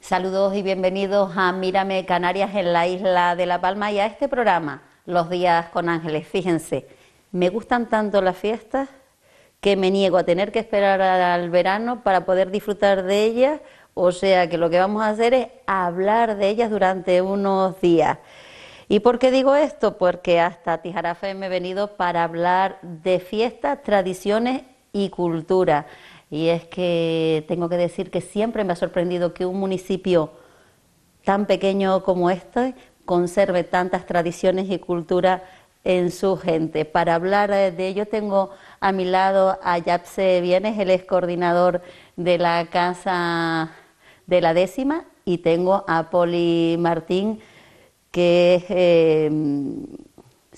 Saludos y bienvenidos a Mírame Canarias en la isla de La Palma y a este programa, Los Días con Ángeles. Fíjense, me gustan tanto las fiestas que me niego a tener que esperar al verano para poder disfrutar de ellas, o sea que lo que vamos a hacer es hablar de ellas durante unos días. ¿Y por qué digo esto? Porque hasta Tijarafe me he venido para hablar de fiestas, tradiciones y cultura. Y es que tengo que decir que siempre me ha sorprendido que un municipio tan pequeño como este conserve tantas tradiciones y cultura en su gente. Para hablar de ello tengo a mi lado a Yapse Vienes, él es coordinador de la Casa de la Décima, y tengo a Poli Martín, que es...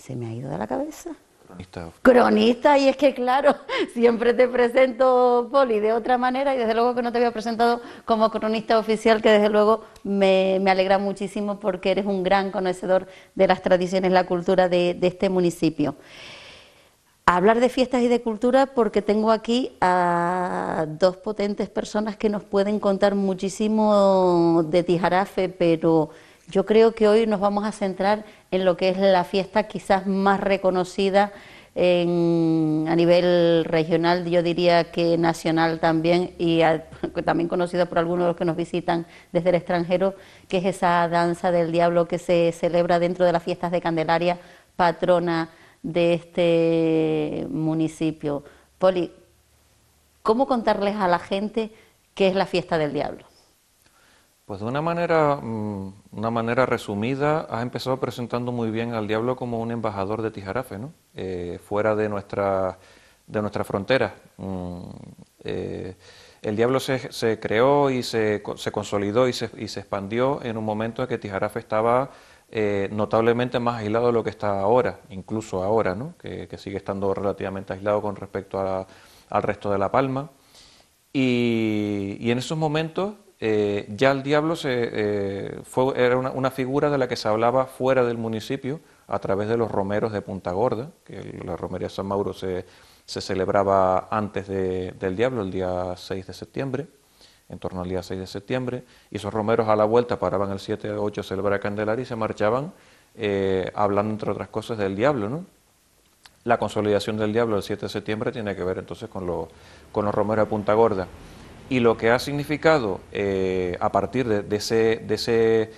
se me ha ido de la cabeza. Cronista, y es que claro, siempre te presento, Poli, de otra manera, y desde luego que no te había presentado como cronista oficial, que desde luego me alegra muchísimo porque eres un gran conocedor de las tradiciones, la cultura de este municipio. Hablar de fiestas y de cultura porque tengo aquí a dos potentes personas que nos pueden contar muchísimo de Tijarafe, pero yo creo que hoy nos vamos a centrar en lo que es la fiesta quizás más reconocida a nivel regional, yo diría que nacional también, y también conocida por algunos de los que nos visitan desde el extranjero, que es esa danza del diablo que se celebra dentro de las fiestas de Candelaria, patrona de este municipio. Poli, ¿cómo contarles a la gente qué es la fiesta del diablo? Pues de una manera resumida, has empezado presentando muy bien al diablo como un embajador de Tijarafe, ¿no? Fuera de nuestras fronteras. El diablo se creó y se consolidó y se expandió en un momento en que Tijarafe estaba notablemente más aislado de lo que está ahora, incluso ahora, ¿no? Que sigue estando relativamente aislado con respecto al resto de La Palma. Y en esos momentos ya el diablo era una figura de la que se hablaba fuera del municipio a través de los romeros de Punta Gorda, que la romería de San Mauro se celebraba antes del diablo, el día 6 de septiembre, en torno al día 6 de septiembre, y esos romeros a la vuelta paraban el 7 o 8 a celebrar Candelaria y se marchaban hablando entre otras cosas del diablo, ¿no? La consolidación del diablo el 7 de septiembre tiene que ver entonces con los romeros de Punta Gorda. Y lo que ha significado a partir de ese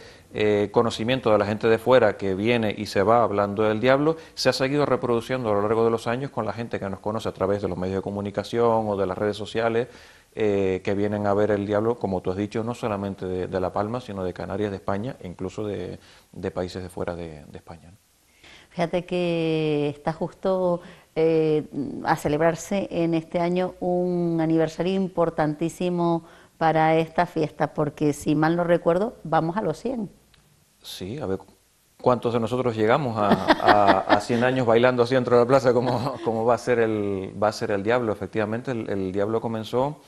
conocimiento de la gente de fuera que viene y se va hablando del diablo, se ha seguido reproduciendo a lo largo de los años con la gente que nos conoce a través de los medios de comunicación o de las redes sociales, que vienen a ver el diablo, como tú has dicho, no solamente de La Palma, sino de Canarias, de España e incluso de países de fuera de España, ¿no? Fíjate que está justo a celebrarse en este año un aniversario importantísimo para esta fiesta, porque si mal no recuerdo, vamos a los 100. Sí, a ver cuántos de nosotros llegamos a 100 años bailando así dentro de la plaza como va a ser el diablo. Efectivamente, el diablo comenzó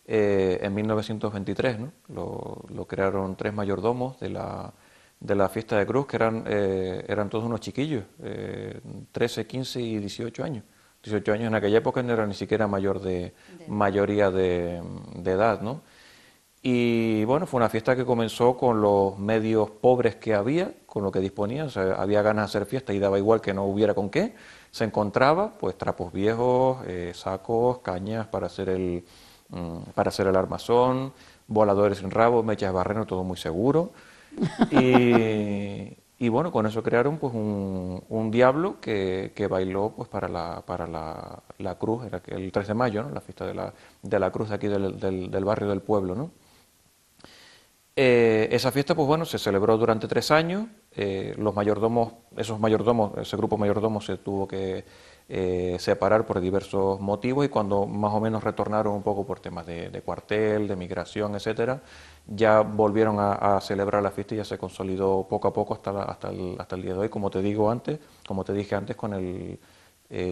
en 1923, ¿no? Lo crearon 3 mayordomos de la fiesta de Cruz, que eran todos unos chiquillos, 13, 15 y 18 años. 18 años en aquella época no era ni siquiera mayoría de edad, ¿no? Y bueno, fue una fiesta que comenzó con los medios pobres que había, con lo que disponían, o sea, había ganas de hacer fiesta y daba igual que no hubiera con qué. Se encontraba pues trapos viejos, sacos, cañas para hacer el armazón, voladores sin rabo, mechas de barreno, todo muy seguro. Y bueno, con eso crearon pues un diablo que bailó pues para la cruz, era el 3 de mayo, ¿no? La fiesta de la cruz de aquí del barrio del pueblo, ¿no? Esa fiesta pues bueno, se celebró durante 3 años, ese grupo mayordomo se tuvo que separar por diversos motivos, y cuando más o menos retornaron un poco por temas de cuartel, de migración, etcétera, ya volvieron a celebrar la fiesta y ya se consolidó poco a poco hasta el día de hoy, como te dije antes,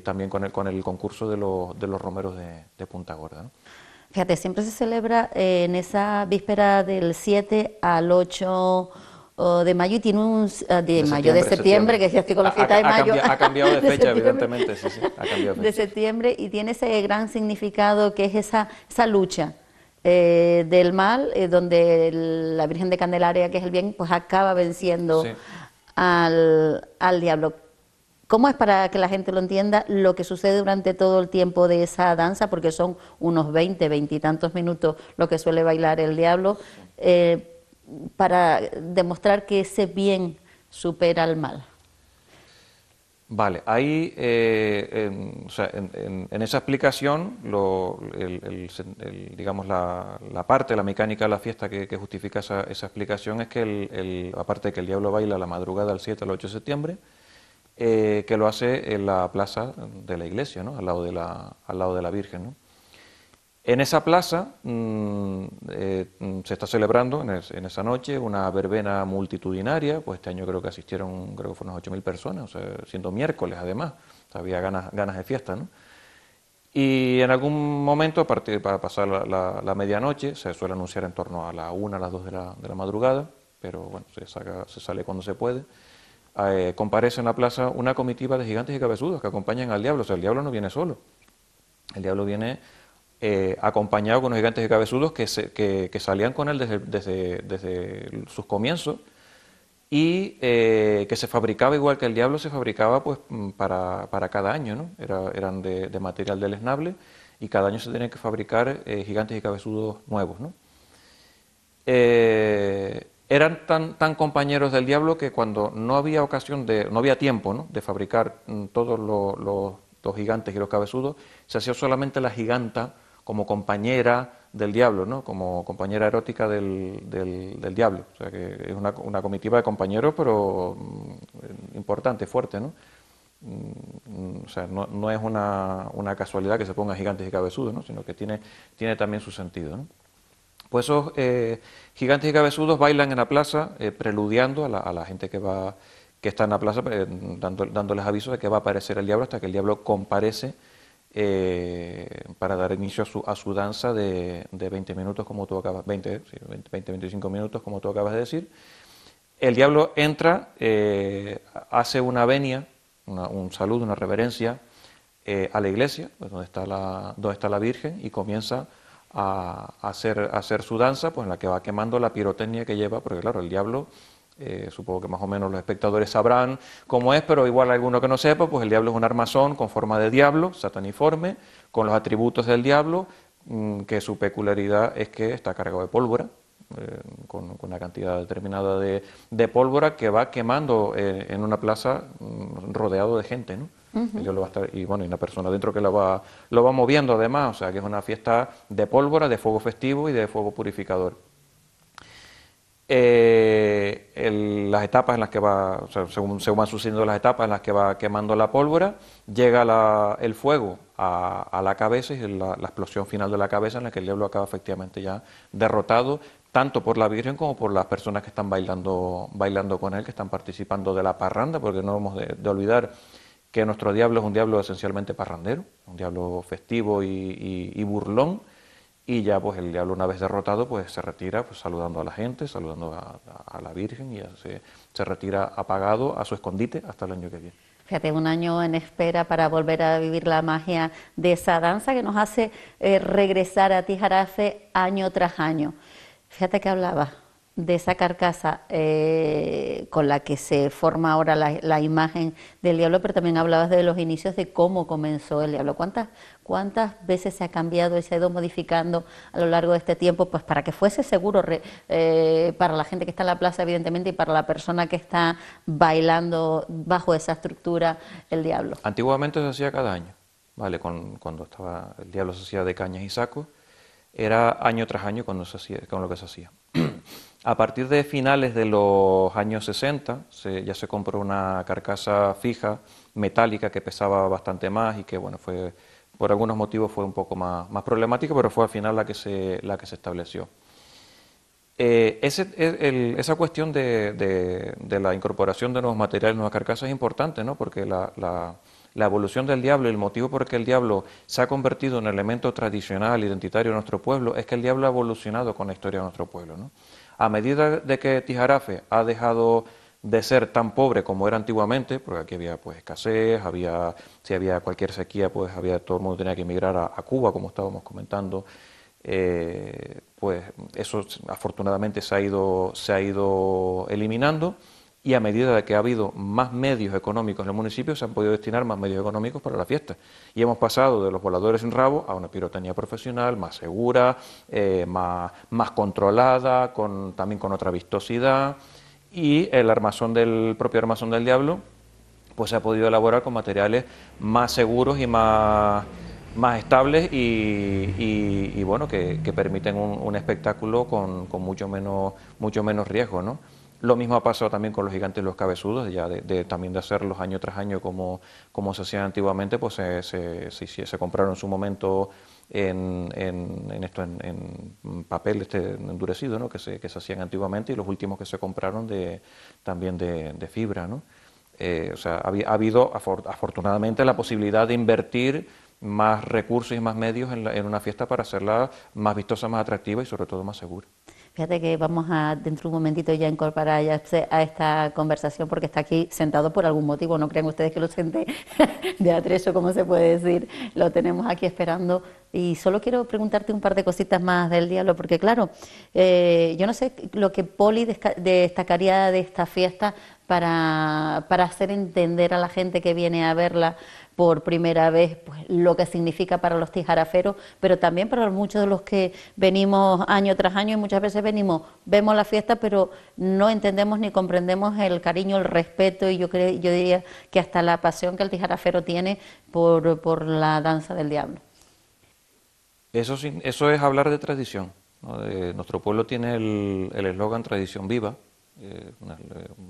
también con el concurso de los romeros de Punta Gorda, ¿no? Fíjate, siempre se celebra en esa víspera del 7 al 8 de mayo, y tiene de septiembre, que ya estoy con la fiesta de mayo. Ha cambiado de fecha, evidentemente, sí, ha cambiado de fecha. De septiembre, y tiene ese gran significado que es esa lucha del mal, donde la Virgen de Candelaria, que es el bien, pues acaba venciendo Sí. al diablo. ¿Cómo es, para que la gente lo entienda, lo que sucede durante todo el tiempo de esa danza? Porque son unos 20 y tantos minutos lo que suele bailar el diablo, para demostrar que ese bien supera al mal. Vale, ahí, o sea, en esa explicación, digamos, la parte, la mecánica de la fiesta que justifica esa explicación es que, aparte de que el diablo baila la madrugada del 7 al 8 de septiembre, que lo hace en la plaza de la iglesia, ¿no? Al lado de la Virgen, ¿no? En esa plaza se está celebrando en esa noche una verbena multitudinaria, pues este año creo que asistieron, creo que fueron unas 8.000 personas, o sea, siendo miércoles además, o sea, había ganas de fiesta, ¿no? Y en algún momento, para pasar la medianoche, se suele anunciar en torno a la 1, a las 2 de la madrugada, pero bueno, se sale cuando se puede. Comparece en la plaza una comitiva de gigantes y cabezudos que acompañan al diablo, o sea, el diablo no viene solo, el diablo viene acompañado con unos gigantes y cabezudos que salían con él desde sus comienzos y que se fabricaba igual que el diablo se fabricaba pues para cada año, ¿no? Eran de material deleznable y cada año se tenían que fabricar gigantes y cabezudos nuevos, ¿no? Eran tan compañeros del diablo que cuando no había no había tiempo, ¿no?, de fabricar todos los gigantes y los cabezudos, se hacía solamente la giganta como compañera del diablo, ¿no?, como compañera erótica del diablo. O sea que es una comitiva de compañeros, pero importante, fuerte, ¿no? O sea, no es una casualidad que se ponga gigantes y cabezudos, ¿no?, sino que tiene también su sentido, ¿no? Pues esos gigantes y cabezudos bailan en la plaza, preludiando a la gente que está en la plaza, dándoles aviso de que va a aparecer el diablo, hasta que el diablo comparece para dar inicio a su danza de 20 minutos, como tú acabas, 25 minutos, como tú acabas de decir. El diablo entra, hace una venia, un saludo, una reverencia a la iglesia, pues donde está la Virgen, y comienza a hacer su danza, pues en la que va quemando la pirotecnia que lleva, porque claro, el diablo, supongo que más o menos los espectadores sabrán cómo es, pero igual alguno que no sepa, pues el diablo es un armazón con forma de diablo, sataniforme, con los atributos del diablo, que su peculiaridad es que está cargado de pólvora, con una cantidad determinada de pólvora que va quemando en una plaza rodeado de gente, ¿no? Va a estar, y bueno, y una persona dentro que lo va moviendo además, o sea que es una fiesta de pólvora, de fuego festivo y de fuego purificador. Las etapas en las que va, o sea, según van sucediendo las etapas en las que va quemando la pólvora, llega el fuego a la cabeza, y la explosión final de la cabeza, en la que el diablo acaba efectivamente ya derrotado, tanto por la Virgen como por las personas que están bailando con él, que están participando de la parranda, porque no hemos de olvidar que nuestro diablo es un diablo esencialmente parrandero, un diablo festivo y burlón, y ya pues el diablo, una vez derrotado, pues se retira pues saludando a la gente, saludando a la Virgen, y se retira apagado a su escondite hasta el año que viene. Fíjate, un año en espera para volver a vivir la magia de esa danza que nos hace regresar a Tijarafe año tras año. Fíjate que hablaba de esa carcasa con la que se forma ahora la imagen del diablo, pero también hablabas de los inicios de cómo comenzó el diablo. ¿Cuántas veces se ha cambiado y se ha ido modificando a lo largo de este tiempo, pues para que fuese seguro para la gente que está en la plaza, evidentemente, y para la persona que está bailando bajo esa estructura el diablo? Antiguamente se hacía cada año, ¿vale? Cuando estaba el diablo se hacía de cañas y sacos, era año tras año con lo que se hacía. A partir de finales de los años 60 ya se compró una carcasa fija, metálica, que pesaba bastante más y que, bueno, por algunos motivos fue un poco más problemática, pero fue al final la que se estableció. Esa cuestión de la incorporación de nuevos materiales, nuevas carcasas, es importante, ¿no? Porque la evolución del diablo y el motivo por el que el diablo se ha convertido en elemento tradicional, identitario de nuestro pueblo, es que el diablo ha evolucionado con la historia de nuestro pueblo, ¿no? A medida de que Tijarafe ha dejado de ser tan pobre como era antiguamente, porque aquí había pues escasez, si había cualquier sequía, pues todo el mundo tenía que emigrar a Cuba, como estábamos comentando pues eso afortunadamente se ha ido eliminando, y a medida de que ha habido más medios económicos en el municipio, se han podido destinar más medios económicos para la fiesta. Y hemos pasado de los voladores sin rabo a una pirotecnia profesional, más segura, más controlada, también con otra vistosidad, y el propio armazón del diablo pues se ha podido elaborar con materiales más seguros y más estables y bueno, que permiten un espectáculo con mucho menos riesgo, ¿no? Lo mismo ha pasado también con los gigantes y los cabezudos, ya también de hacerlos año tras año como se hacía antiguamente, pues se compraron en su momento en papel endurecido, ¿no? que se hacían antiguamente, y los últimos que se compraron también de fibra, ¿no? O sea, ha habido afortunadamente la posibilidad de invertir más recursos y más medios en una fiesta para hacerla más vistosa, más atractiva y sobre todo más segura. Fíjate que vamos a, dentro de un momentito, ya incorporar a esta conversación, porque está aquí sentado por algún motivo. No crean ustedes que lo senté de atrecho, como se puede decir. Lo tenemos aquí esperando. Y solo quiero preguntarte un par de cositas más del diablo, porque claro, yo no sé lo que Poli destacaría de esta fiesta para hacer entender a la gente que viene a verla por primera vez, pues, lo que significa para los tijaraferos, pero también para muchos de los que venimos año tras año, y muchas veces vemos la fiesta, pero no entendemos ni comprendemos el cariño, el respeto, y yo diría que hasta la pasión que el tijarafero tiene por la danza del diablo. Eso es hablar de tradición, ¿no? Nuestro pueblo tiene el eslogan Tradición Viva,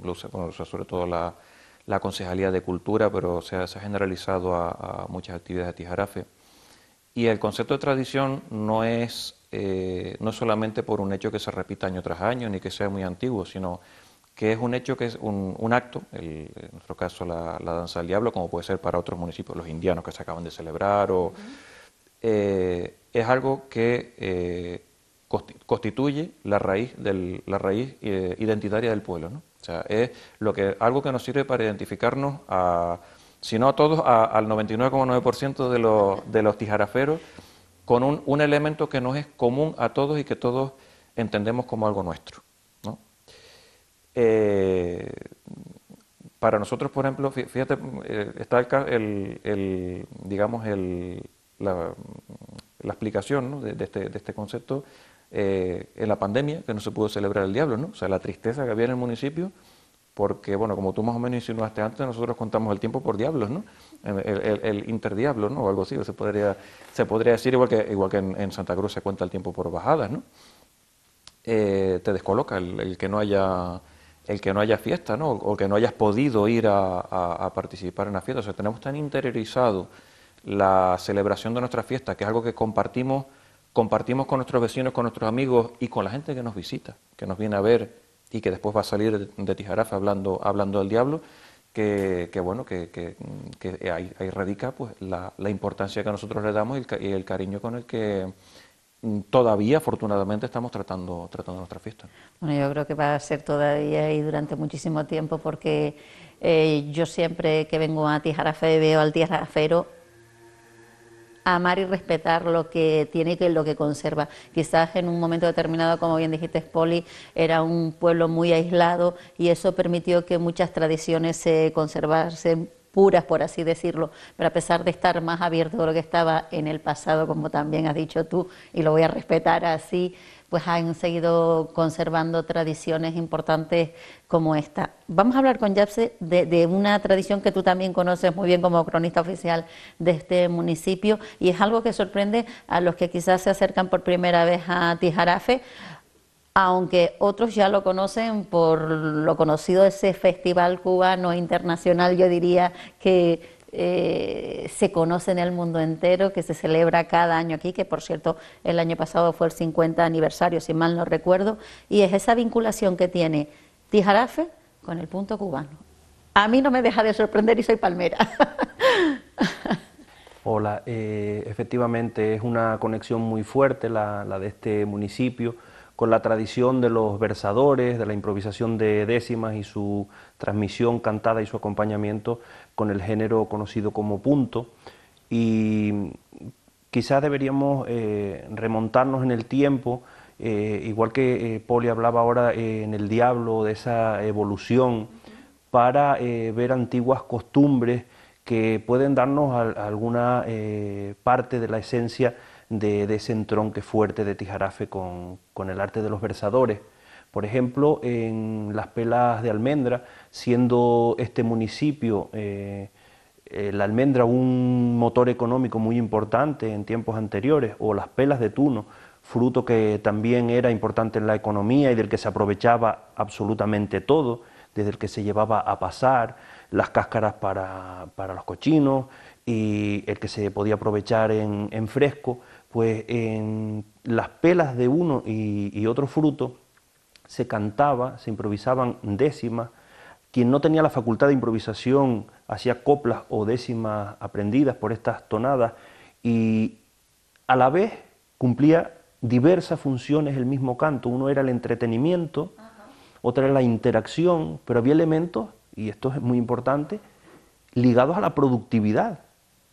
lo usa sobre todo la Concejalía de Cultura, pero se ha generalizado a muchas actividades de tijarafe. Y el concepto de tradición no es solamente por un hecho que se repita año tras año, ni que sea muy antiguo, sino que es un hecho que es un acto, en nuestro caso la danza del diablo, como puede ser para otros municipios, los indianos que se acaban de celebrar, es algo que constituye la raíz identitaria del pueblo, ¿no? O sea, es algo que nos sirve para identificarnos, si no a todos, al 99,9% de los tijaraferos, con un elemento que nos es común a todos y que todos entendemos como algo nuestro, ¿no? Para nosotros, por ejemplo, fíjate, está la explicación, ¿no? de este concepto en la pandemia, que no se pudo celebrar el diablo, ¿no? O sea, la tristeza que había en el municipio, porque, bueno, como tú más o menos insinuaste antes, nosotros contamos el tiempo por diablos, ¿no? El interdiablo, ¿no? O algo así, se podría decir, igual que en Santa Cruz se cuenta el tiempo por bajadas, ¿no? Te descoloca el que no haya fiesta, ¿no? O que no hayas podido ir a participar en la fiesta. O sea, tenemos tan interiorizado la celebración de nuestra fiesta, que es algo que compartimos con nuestros vecinos, con nuestros amigos y con la gente que nos visita, que nos viene a ver y que después va a salir de Tijarafe hablando del diablo, que ahí radica pues la importancia que nosotros le damos y el cariño con el que todavía, afortunadamente, estamos tratando nuestra fiesta. Bueno, yo creo que va a ser todavía y durante muchísimo tiempo, porque yo siempre que vengo a Tijarafe veo al tijarafero amar y respetar lo que tiene y lo que conserva. Quizás en un momento determinado, como bien dijiste, Poli, era un pueblo muy aislado y eso permitió que muchas tradiciones se conservasen puras, por así decirlo, pero a pesar de estar más abierto de lo que estaba en el pasado, como también has dicho tú, y lo voy a respetar así, pues han seguido conservando tradiciones importantes como esta. Vamos a hablar con Yapse de una tradición que tú también conoces muy bien como cronista oficial de este municipio, y es algo que sorprende a los que quizás se acercan por primera vez a Tijarafe, aunque otros ya lo conocen por lo conocido de ese festival cubano internacional, yo diría que se conoce en el mundo entero, que se celebra cada año aquí, que por cierto el año pasado fue el 50 aniversario, si mal no recuerdo, y es esa vinculación que tiene Tijarafe con el punto cubano. A mí no me deja de sorprender y soy palmera. Hola, efectivamente es una conexión muy fuerte la de este municipio con la tradición de los versadores, de la improvisación de décimas y su transmisión cantada y su acompañamiento con el género conocido como punto, y quizás deberíamos remontarnos en el tiempo, igual que Poli hablaba ahora en El Diablo, de esa evolución, para ver antiguas costumbres que pueden darnos alguna parte de la esencia de ese entronque fuerte de Tijarafe con el arte de los versadores. Por ejemplo, en Las Pelas de Almendra, siendo este municipio, la almendra, un motor económico muy importante en tiempos anteriores, o Las Pelas de Tuno, fruto que también era importante en la economía y del que se aprovechaba absolutamente todo, desde el que se llevaba a pasar, las cáscaras para los cochinos y el que se podía aprovechar en fresco, pues en las pelas de uno y otro fruto se cantaba, se improvisaban décimas. Quien no tenía la facultad de improvisación hacía coplas o décimas aprendidas por estas tonadas y a la vez cumplía diversas funciones el mismo canto. Uno era el entretenimiento, otra era la interacción, pero había elementos, y esto es muy importante, ligados a la productividad,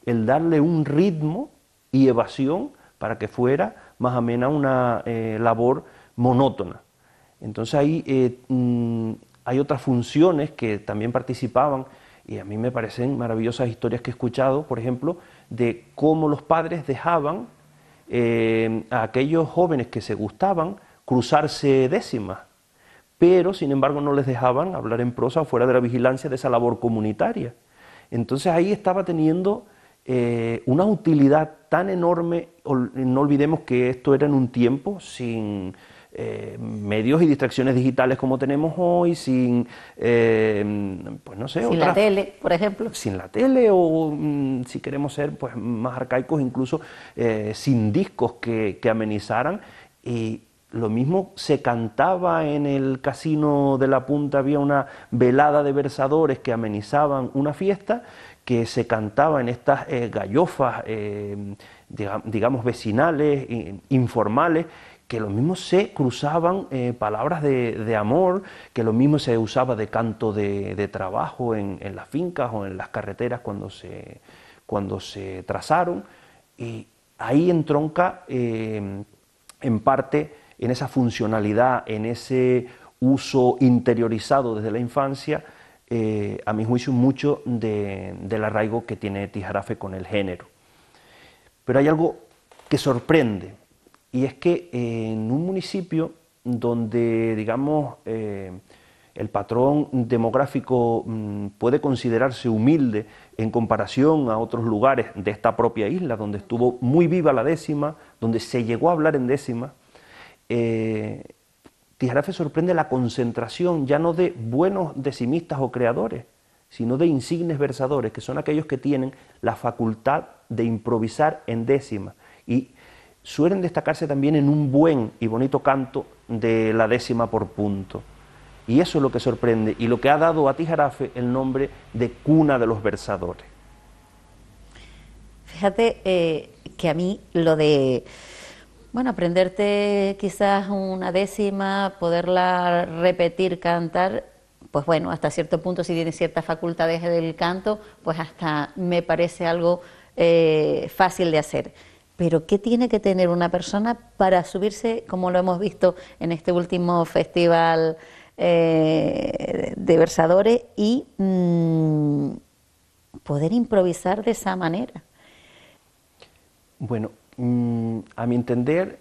el darle un ritmo y evasión para que fuera más amena una labor monótona. Entonces ahí hay otras funciones que también participaban, y a mí me parecen maravillosas historias que he escuchado, por ejemplo, de cómo los padres dejaban a aquellos jóvenes que se gustaban cruzarse décimas, pero sin embargo no les dejaban hablar en prosa o fuera de la vigilancia de esa labor comunitaria. Entonces ahí estaba teniendo una utilidad tan enorme. No olvidemos que esto era en un tiempo sin medios y distracciones digitales como tenemos hoy, sin, pues no sé, sin la tele, por ejemplo. Sin la tele o, si queremos ser pues más arcaicos, incluso sin discos que amenizaran. Y lo mismo se cantaba en el Casino de la Punta, había una velada de versadores que amenizaban una fiesta, que se cantaba en estas gallofas, digamos, vecinales, informales, que lo mismo se cruzaban palabras de amor, que lo mismo se usaba de canto de trabajo en las fincas o en las carreteras cuando se trazaron, y ahí entronca en parte en esa funcionalidad, en ese uso interiorizado desde la infancia, a mi juicio mucho del arraigo que tiene Tijarafe con el género. Pero hay algo que sorprende, y es que en un municipio donde, digamos, el patrón demográfico puede considerarse humilde en comparación a otros lugares de esta propia isla, donde estuvo muy viva la décima, donde se llegó a hablar en décima, Tijarafe sorprende la concentración ya no de buenos decimistas o creadores, sino de insignes versadores, que son aquellos que tienen la facultad de improvisar en décima y suelen destacarse también en un buen y bonito canto de la décima por punto. Y eso es lo que sorprende y lo que ha dado a Tijarafe el nombre de cuna de los versadores. Fíjate que a mí lo de, bueno, aprenderte quizás una décima, poderla repetir, cantar, pues bueno, hasta cierto punto, si tienes ciertas facultades del canto, pues hasta me parece algo fácil de hacer. Pero ¿qué tiene que tener una persona para subirse, como lo hemos visto en este último festival de versadores, y poder improvisar de esa manera? Bueno, a mi entender,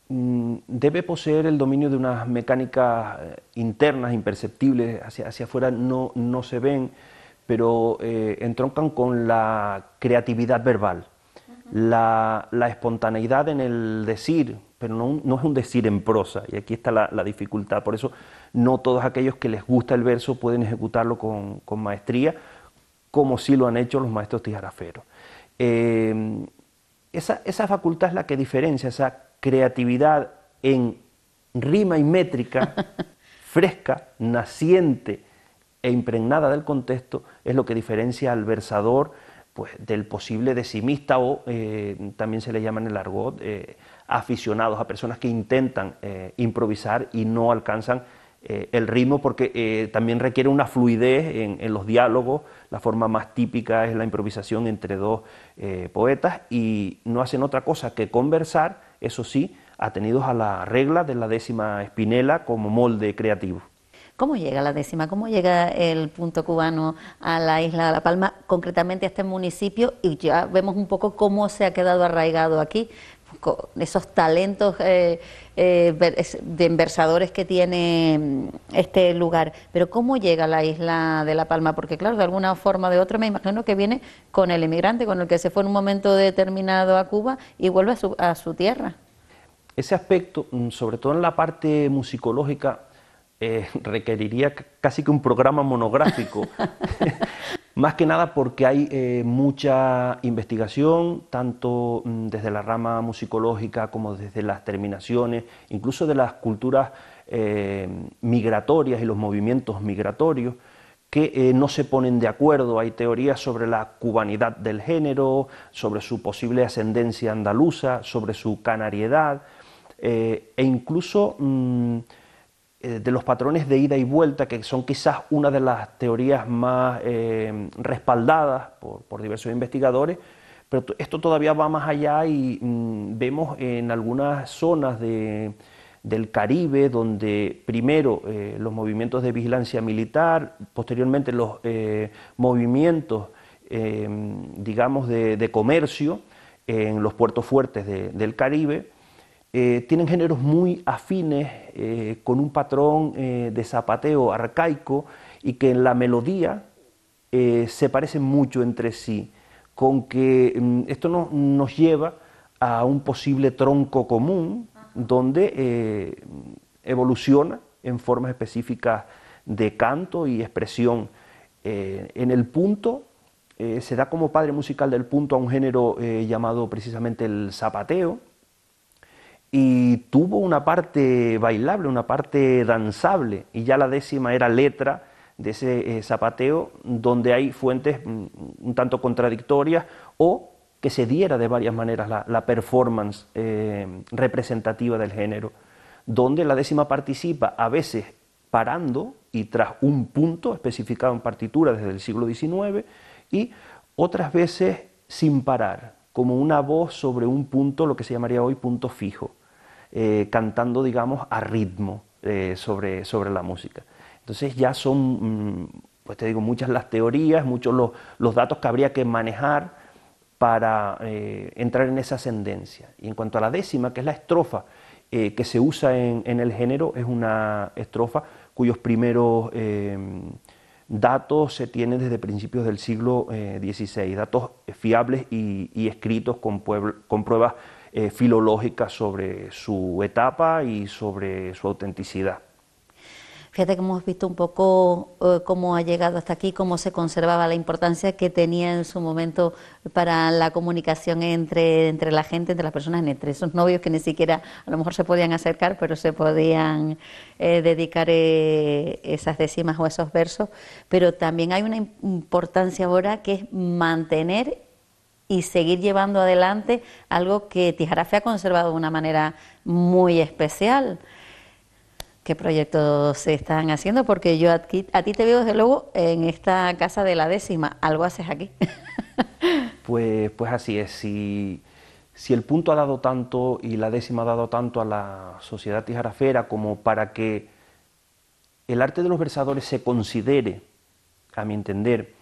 debe poseer el dominio de unas mecánicas internas imperceptibles, hacia afuera no se ven, pero entroncan con la creatividad verbal, la espontaneidad en el decir, pero no es un decir en prosa, y aquí está la dificultad. Por eso no todos aquellos que les gusta el verso pueden ejecutarlo con maestría, como sí lo han hecho los maestros tijaraferos. Esa facultad es la que diferencia, esa creatividad en rima y métrica, fresca, naciente e impregnada del contexto, es lo que diferencia al versador pues, del posible decimista o también se le llama en el argot aficionados, a personas que intentan improvisar y no alcanzan el ritmo, porque también requiere una fluidez en los diálogos. La forma más típica es la improvisación entre dos poetas, y no hacen otra cosa que conversar, eso sí, atenidos a la regla de la décima espinela como molde creativo. ¿Cómo llega la décima? ¿Cómo llega el punto cubano a la isla de La Palma, concretamente a este municipio? Y ya vemos un poco cómo se ha quedado arraigado aquí, con esos talentos de versadores que tiene este lugar. Pero ¿cómo llega a la isla de La Palma? Porque claro, de alguna forma o de otra me imagino que viene con el emigrante, con el que se fue en un momento determinado a Cuba y vuelve a su tierra. Ese aspecto, sobre todo en la parte musicológica, requeriría casi que un programa monográfico, más que nada porque hay mucha investigación, tanto desde la rama musicológica como desde las terminaciones, incluso de las culturas migratorias y los movimientos migratorios, que no se ponen de acuerdo. Hay teorías sobre la cubanidad del género, sobre su posible ascendencia andaluza, sobre su canariedad, e incluso de los patrones de ida y vuelta, que son quizás una de las teorías más respaldadas por diversos investigadores, pero esto todavía va más allá, y vemos en algunas zonas del Caribe, donde primero los movimientos de vigilancia militar, posteriormente los movimientos digamos de comercio en los puertos fuertes del Caribe, tienen géneros muy afines, con un patrón de zapateo arcaico, y que en la melodía se parecen mucho entre sí, con que esto nos lleva a un posible tronco común, donde evoluciona en formas específicas de canto y expresión. En el punto se da como padre musical del punto a un género llamado precisamente el zapateo, y tuvo una parte bailable, una parte danzable, y ya la décima era letra de ese zapateo, donde hay fuentes un tanto contradictorias, o que se diera de varias maneras la performance representativa del género, donde la décima participa a veces parando y tras un punto especificado en partitura desde el siglo XIX, y otras veces sin parar, como una voz sobre un punto, lo que se llamaría hoy punto fijo, cantando, digamos, a ritmo sobre la música. Entonces ya son, pues te digo, muchas las teorías, muchos los datos que habría que manejar para entrar en esa ascendencia. Y en cuanto a la décima, que es la estrofa que se usa en el género, es una estrofa cuyos primeros datos se tienen desde principios del siglo XVI, datos fiables y escritos con pruebas filológicas sobre su etapa y sobre su autenticidad. Fíjate que hemos visto un poco cómo ha llegado hasta aquí, cómo se conservaba, la importancia que tenía en su momento para la comunicación entre la gente, entre las personas, entre esos novios que ni siquiera a lo mejor se podían acercar, pero se podían dedicar esas décimas o esos versos. Pero también hay una importancia ahora, que es mantener y seguir llevando adelante algo que Tijarafe ha conservado de una manera muy especial. ¿Qué proyectos se están haciendo? Porque yo a ti te veo desde luego en esta casa de la décima. ¿Algo haces aquí? Pues así es. Si el punto ha dado tanto y la décima ha dado tanto a la sociedad tijarafera como para que el arte de los versadores se considere, a mi entender,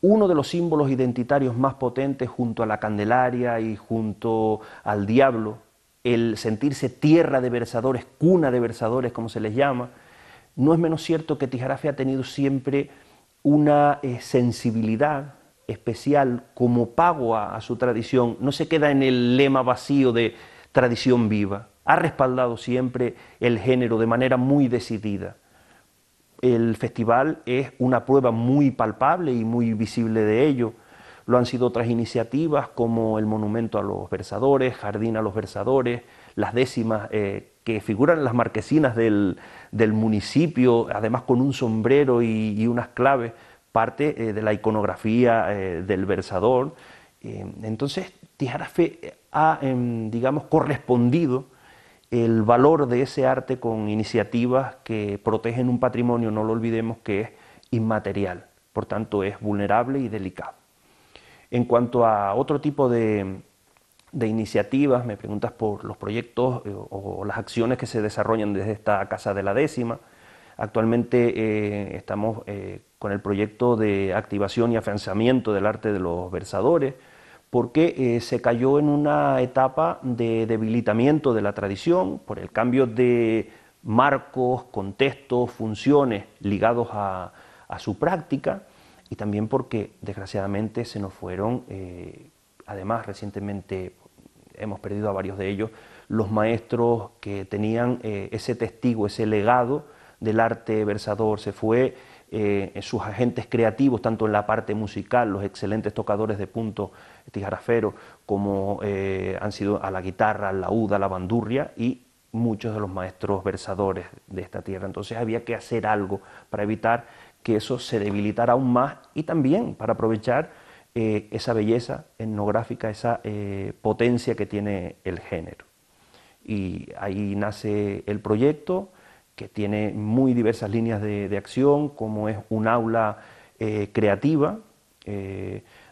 uno de los símbolos identitarios más potentes junto a la Candelaria y junto al diablo, el sentirse tierra de versadores, cuna de versadores, como se les llama, no es menos cierto que Tijarafe ha tenido siempre una sensibilidad especial como pago a su tradición. No se queda en el lema vacío de tradición viva, ha respaldado siempre el género de manera muy decidida. El festival es una prueba muy palpable y muy visible de ello. Lo han sido otras iniciativas como el Monumento a los Versadores, Jardín a los Versadores, las décimas que figuran en las marquesinas del municipio, además con un sombrero y unas claves, parte de la iconografía del versador. Entonces, Tijarafe ha, digamos, correspondido el valor de ese arte con iniciativas que protegen un patrimonio, no lo olvidemos, que es inmaterial, por tanto es vulnerable y delicado. En cuanto a otro tipo de iniciativas, me preguntas por los proyectos o las acciones que se desarrollan desde esta Casa de la Décima. Actualmente estamos con el proyecto de activación y afianzamiento del arte de los versadores, porque se cayó en una etapa de debilitamiento de la tradición por el cambio de marcos, contextos, funciones ligados a su práctica, y también porque desgraciadamente se nos fueron, además recientemente hemos perdido a varios de ellos, los maestros que tenían ese testigo, ese legado del arte versador. Se fue sus agentes creativos, tanto en la parte musical, los excelentes tocadores de punto tijarafero, como han sido a la guitarra, al laúd, a la bandurria, y muchos de los maestros versadores de esta tierra. Entonces había que hacer algo para evitar que eso se debilitara aún más, y también para aprovechar esa belleza etnográfica, esa potencia que tiene el género. Y ahí nace el proyecto, que tiene muy diversas líneas de acción, como es un aula creativa,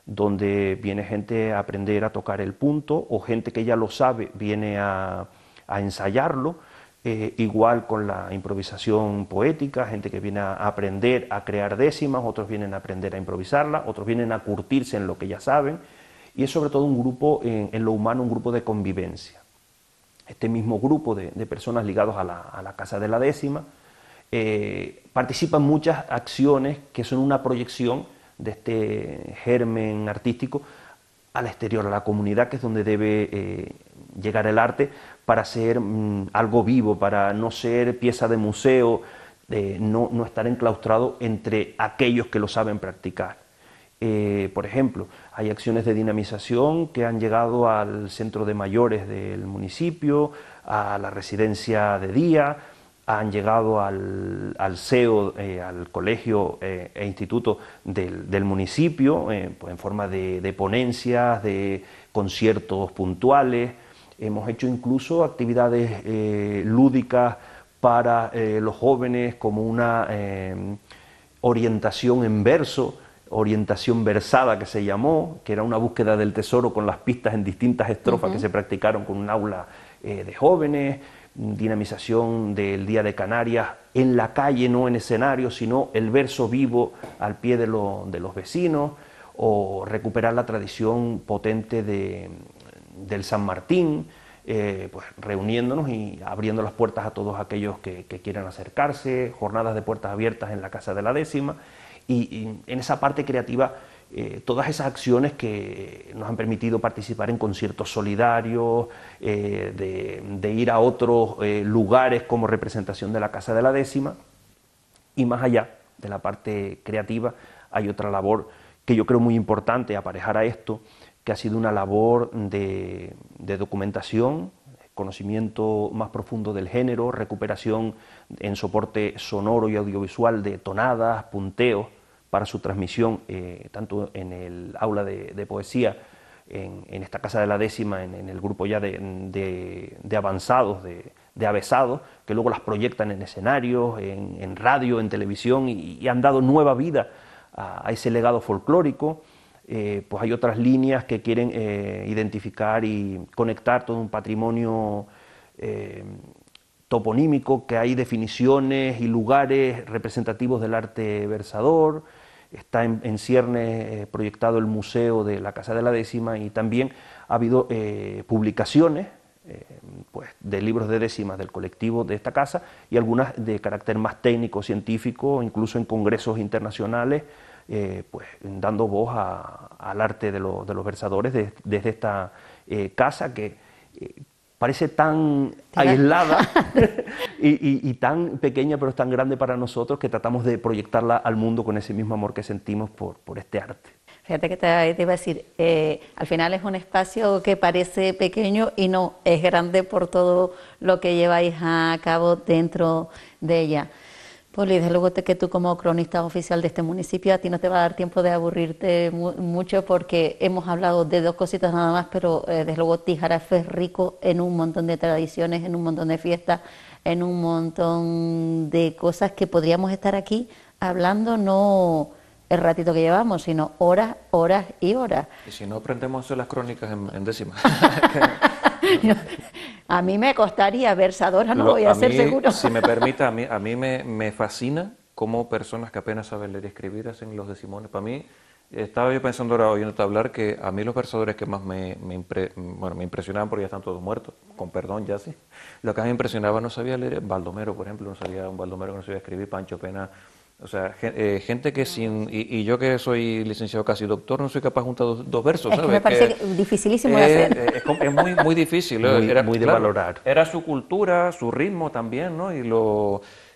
donde viene gente a aprender a tocar el punto, o gente que ya lo sabe viene a ensayarlo, igual con la improvisación poética, gente que viene a aprender a crear décimas, otros vienen a aprender a improvisarla, otros vienen a curtirse en lo que ya saben, y es sobre todo un grupo, en lo humano, un grupo de convivencia. Este mismo grupo de personas ligados a la Casa de la Décima participan muchas acciones que son una proyección de este germen artístico al exterior, a la comunidad, que es donde debe llegar el arte para ser algo vivo, para no ser pieza de museo, no estar enclaustrado entre aquellos que lo saben practicar. Por ejemplo, hay acciones de dinamización que han llegado al centro de mayores del municipio, a la residencia de día, han llegado al SEO, al colegio e instituto del municipio, pues en forma de ponencias, de conciertos puntuales. Hemos hecho incluso actividades lúdicas para los jóvenes, como una orientación en verso, orientación versada que se llamó, que era una búsqueda del tesoro con las pistas en distintas estrofas que se practicaron con un aula de jóvenes, dinamización del Día de Canarias en la calle, no en escenario, sino el verso vivo al pie de los vecinos, o recuperar la tradición potente del San Martín, pues reuniéndonos y abriendo las puertas a todos aquellos que quieran acercarse, jornadas de puertas abiertas en la Casa de la Décima, y en esa parte creativa todas esas acciones que nos han permitido participar en conciertos solidarios, de ir a otros lugares como representación de la Casa de la Décima. Y más allá de la parte creativa hay otra labor que yo creo muy importante aparejar a esto, que ha sido una labor de documentación, conocimiento más profundo del género, recuperación en soporte sonoro y audiovisual de tonadas, punteos, para su transmisión, tanto en el aula de poesía, en esta Casa de la Décima, en el grupo ya de avanzados, de avesados, que luego las proyectan en escenarios, en radio, en televisión, y han dado nueva vida a ese legado folclórico. Pues hay otras líneas que quieren identificar y conectar todo un patrimonio toponímico, que hay definiciones y lugares representativos del arte versador. Está en ciernes proyectado el Museo de la Casa de la Décima, y también ha habido publicaciones pues, de libros de décimas del colectivo de esta casa, y algunas de carácter más técnico, científico, incluso en congresos internacionales, pues dando voz al arte de los versadores desde esta casa que parece tan aislada y tan pequeña, pero es tan grande para nosotros, que tratamos de proyectarla al mundo con ese mismo amor que sentimos por este arte. Fíjate que te iba a decir, al final es un espacio que parece pequeño y no, es grande por todo lo que lleváis a cabo dentro de ella. Poli, desde luego que tú como cronista oficial de este municipio, a ti no te va a dar tiempo de aburrirte mucho porque hemos hablado de 2 cositas nada más, pero desde luego Tijarafe es rico en un montón de tradiciones, en un montón de fiestas, en un montón de cosas que podríamos estar aquí hablando, no el ratito que llevamos, sino horas, horas y horas. Y si no aprendemos a hacer las crónicas en décimas. A mí me costaría, versadora no voy a ser seguro. Si me permite, a mí me fascina cómo personas que apenas saben leer y escribir hacen los decimones. Para mí, estaba yo pensando ahora oyéndote hablar que a mí los versadores que más me impresionaban, porque ya están todos muertos, con perdón ya sí, lo que más me impresionaba no sabía leer, Baldomero por ejemplo, un Baldomero que no sabía escribir, Pancho Pena. O sea, gente que y yo que soy licenciado casi doctor, no soy capaz de juntar dos versos, ¿sabes? Que me parece dificilísimo de hacer. Es muy difícil. Muy de valorar. Era su cultura, su ritmo también, ¿no?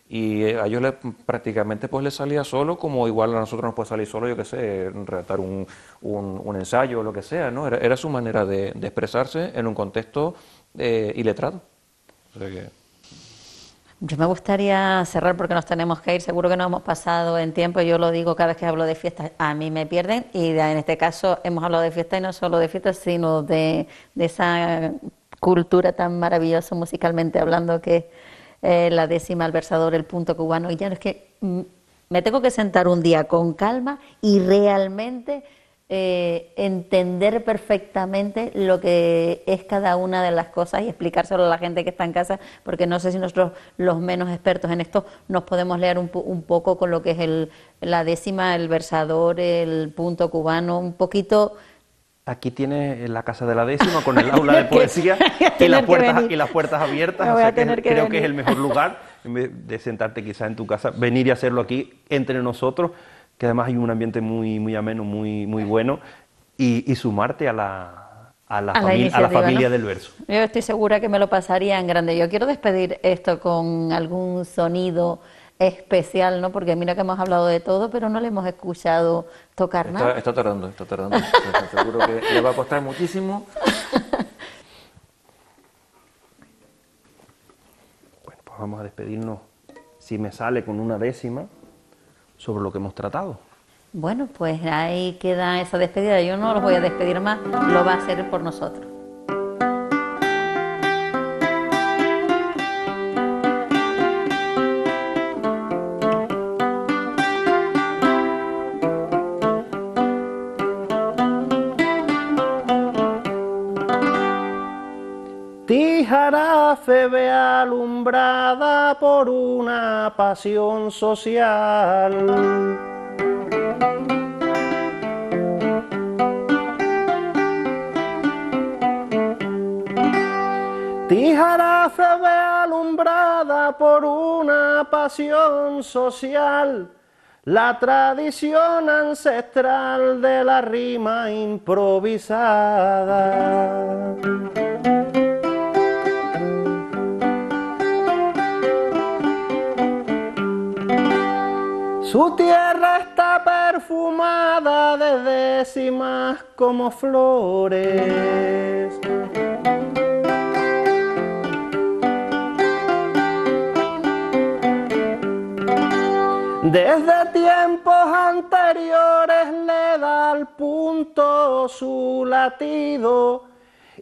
Y a ellos prácticamente pues les salía solo, como igual a nosotros nos puede salir solo, yo qué sé, redactar un ensayo o lo que sea, ¿no? Era su manera de expresarse en un contexto iletrado. O sea que... Yo me gustaría cerrar porque nos tenemos que ir, seguro que nos hemos pasado en tiempo, yo lo digo cada vez que hablo de fiestas, a mí me pierden y en este caso hemos hablado de fiestas y no solo de fiestas, sino de esa cultura tan maravillosa musicalmente hablando que es la décima, el versador, el punto cubano, y ya es que me tengo que sentar un día con calma y realmente entender perfectamente lo que es cada una de las cosas y explicárselo a la gente que está en casa, porque no sé si nosotros, los menos expertos en esto, nos podemos leer un poco con lo que es la décima, el versador, el punto cubano, un poquito. Aquí tienes la casa de la décima con el aula de poesía y las puertas abiertas, o sea creo que es el mejor lugar, en vez de sentarte quizás en tu casa, venir y hacerlo aquí entre nosotros, que además hay un ambiente muy ameno, muy bueno, y sumarte a la familia, ¿no?, del verso. Yo estoy segura que me lo pasaría en grande. Yo quiero despedir esto con algún sonido especial, ¿no? Porque mira que hemos hablado de todo, pero no le hemos escuchado tocar nada. Está tardando. Seguro que le va a costar muchísimo. Bueno, pues vamos a despedirnos, si me sale, con una décima sobre lo que hemos tratado. Bueno, pues ahí queda esa despedida. Yo no los voy a despedir más, lo va a hacer por nosotros. Tijarafe ve alumbrada por una pasión social. Tijarafe ve alumbrada por una pasión social, la tradición ancestral de la rima improvisada. Su tierra está perfumada de décimas como flores. Desde tiempos anteriores le da al punto su latido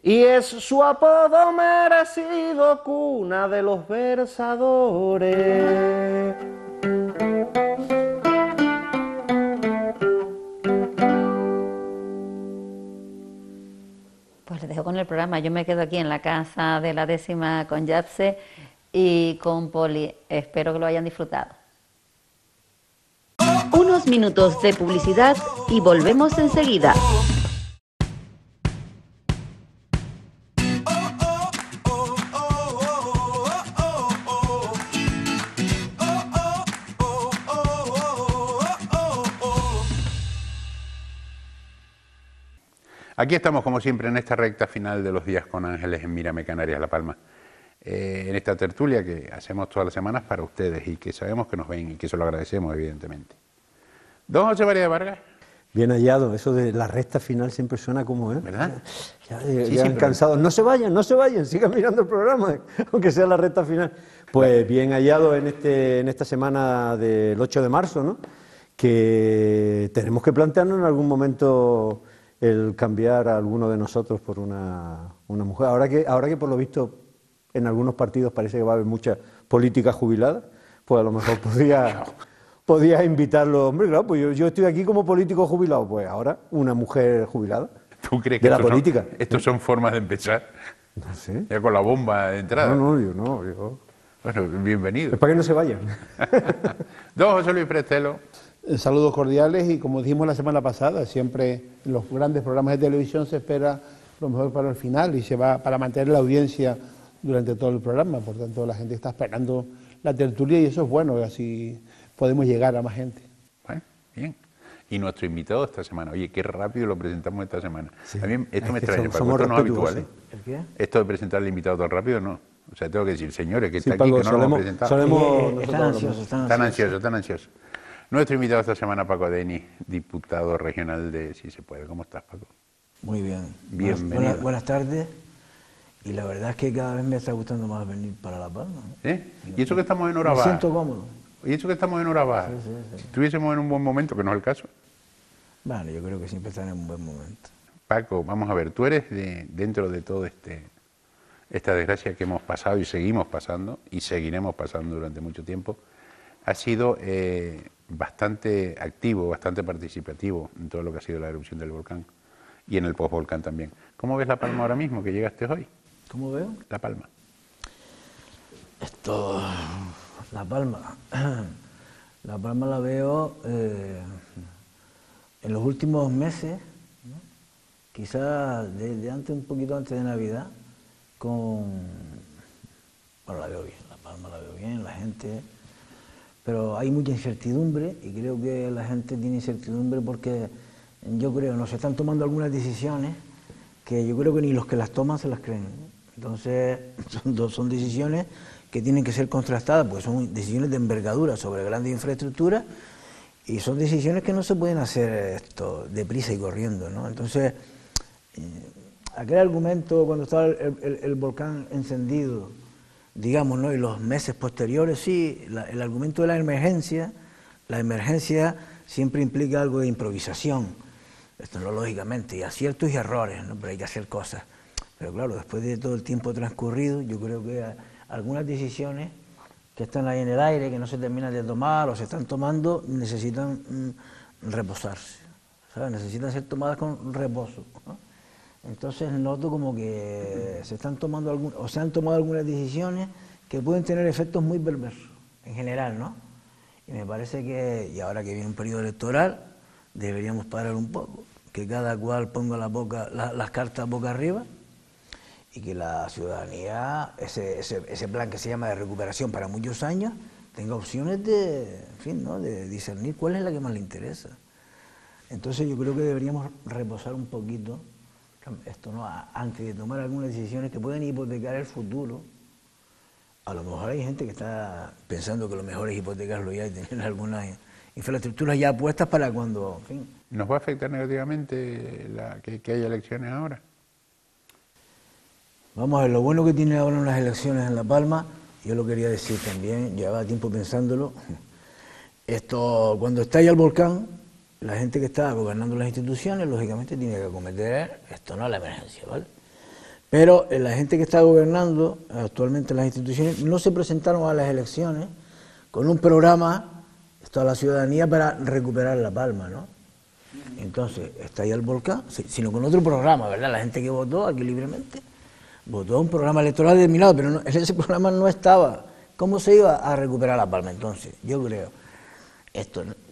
y es su apodo merecido, cuna de los versadores. Pues les dejo con el programa. Yo me quedo aquí en la casa de la décima con Yapse y con Poli. Espero que lo hayan disfrutado. Unos minutos de publicidad y volvemos enseguida. Aquí estamos, como siempre, en esta recta final de los días con Ángeles en Mírame Canarias, La Palma. En esta tertulia que hacemos todas las semanas para ustedes y que sabemos que nos ven y que se lo agradecemos, evidentemente. Don José María Vargas. Bien hallado, eso de la recta final siempre suena como, ¿verdad? Ya han cansado. No se vayan, sigan mirando el programa, aunque sea la recta final. Pues bien hallado en esta semana del 8 de marzo, ¿no? Que tenemos que plantearnos en algún momento el cambiar a alguno de nosotros por una mujer. Ahora que por lo visto en algunos partidos parece que va a haber mucha política jubilada, pues a lo mejor podía invitarlo. Hombre, claro, pues yo estoy aquí como político jubilado, pues ahora una mujer jubilada. ¿Tú crees que de la política? Estos son formas de empezar? No sé. Ya con la bomba de entrada. No, yo... Bueno, bienvenido. Es para que no se vayan. Don José Luis Prestelo. Saludos cordiales y como dijimos la semana pasada, siempre en los grandes programas de televisión se espera lo mejor para el final y se va para mantener la audiencia durante todo el programa. Por tanto, la gente está esperando la tertulia y eso es bueno, así podemos llegar a más gente. Bueno, bien. Y nuestro invitado esta semana, oye, qué rápido lo presentamos esta semana. Sí. A mí esto me extraña, somos porque esto no es habitual. ¿eh? ¿El qué? Esto de presentar al invitado tan rápido, no. O sea, tengo que decir, señores, que Sí, está aquí, Paco, que no lo hemos presentado. Están ansiosos. Tan ansiosos. Nuestro invitado esta semana, Paco Denis, diputado regional de Si Se Puede. ¿Cómo estás, Paco? Muy bien. Bienvenido. Buenas tardes. Y la verdad es que cada vez me está gustando más venir para La Palma. Y eso que estamos en hora baja. Me siento cómodo. Y eso que estamos en hora baja. Sí. Si estuviésemos en un buen momento, que no es el caso. Bueno, yo creo que siempre están en un buen momento. Paco, vamos a ver, tú eres dentro de todo esta desgracia que hemos pasado y seguimos pasando y seguiremos pasando durante mucho tiempo, has sido bastante activo, bastante participativo en todo lo que ha sido la erupción del volcán y en el postvolcán también. ¿Cómo ves La Palma ahora mismo, que llegaste hoy? ¿Cómo veo? La Palma. La Palma. La Palma la veo en los últimos meses, ¿no? Quizás desde antes, un poquito antes de Navidad, bueno, la veo bien, La Palma la veo bien, la gente, pero hay mucha incertidumbre y creo que la gente tiene incertidumbre porque yo creo, no se están tomando algunas decisiones que yo creo que ni los que las toman se las creen, ¿no? Entonces son decisiones que tienen que ser contrastadas, porque son decisiones de envergadura sobre grandes infraestructuras y son decisiones que no se pueden hacer deprisa y corriendo, ¿no? Entonces, aquel argumento cuando estaba el volcán encendido, digamos, ¿no? Y los meses posteriores, sí, el argumento de la emergencia siempre implica algo de improvisación, esto no lógicamente, y aciertos y errores, ¿no? Pero hay que hacer cosas. Pero claro, después de todo el tiempo transcurrido, yo creo que algunas decisiones que están ahí en el aire, que no se terminan de tomar o se están tomando, necesitan reposarse, ¿sabes? Necesitan ser tomadas con reposo, ¿no? Entonces noto como que se han tomado algunas decisiones que pueden tener efectos muy perversos, en general, ¿no? Y me parece que, y ahora que viene un periodo electoral, deberíamos parar un poco, que cada cual ponga las cartas boca arriba y que la ciudadanía, ese plan que se llama de recuperación para muchos años, tenga opciones de discernir cuál es la que más le interesa. Entonces yo creo que deberíamos reposar un poquito esto, ¿no? Antes de tomar algunas decisiones que pueden hipotecar el futuro. A lo mejor hay gente que está pensando que lo mejor es hipotecarlo ya y tener algunas infraestructuras ya puestas para cuando, en fin. ¿Nos va a afectar negativamente que haya elecciones ahora? Vamos a ver, lo bueno que tiene ahora unas elecciones en La Palma, yo lo quería decir también, llevaba tiempo pensándolo, cuando estalla el volcán, la gente que está gobernando las instituciones, lógicamente tiene que acometer la emergencia, ¿vale? Pero la gente que está gobernando actualmente las instituciones no se presentaron a las elecciones con un programa a la ciudadanía para recuperar La Palma, ¿no? Entonces, estalla el volcán, sino con otro programa, ¿verdad? La gente que votó aquí libremente votó un programa electoral determinado, pero en ese programa no estaba cómo se iba a recuperar La Palma. Entonces, yo creo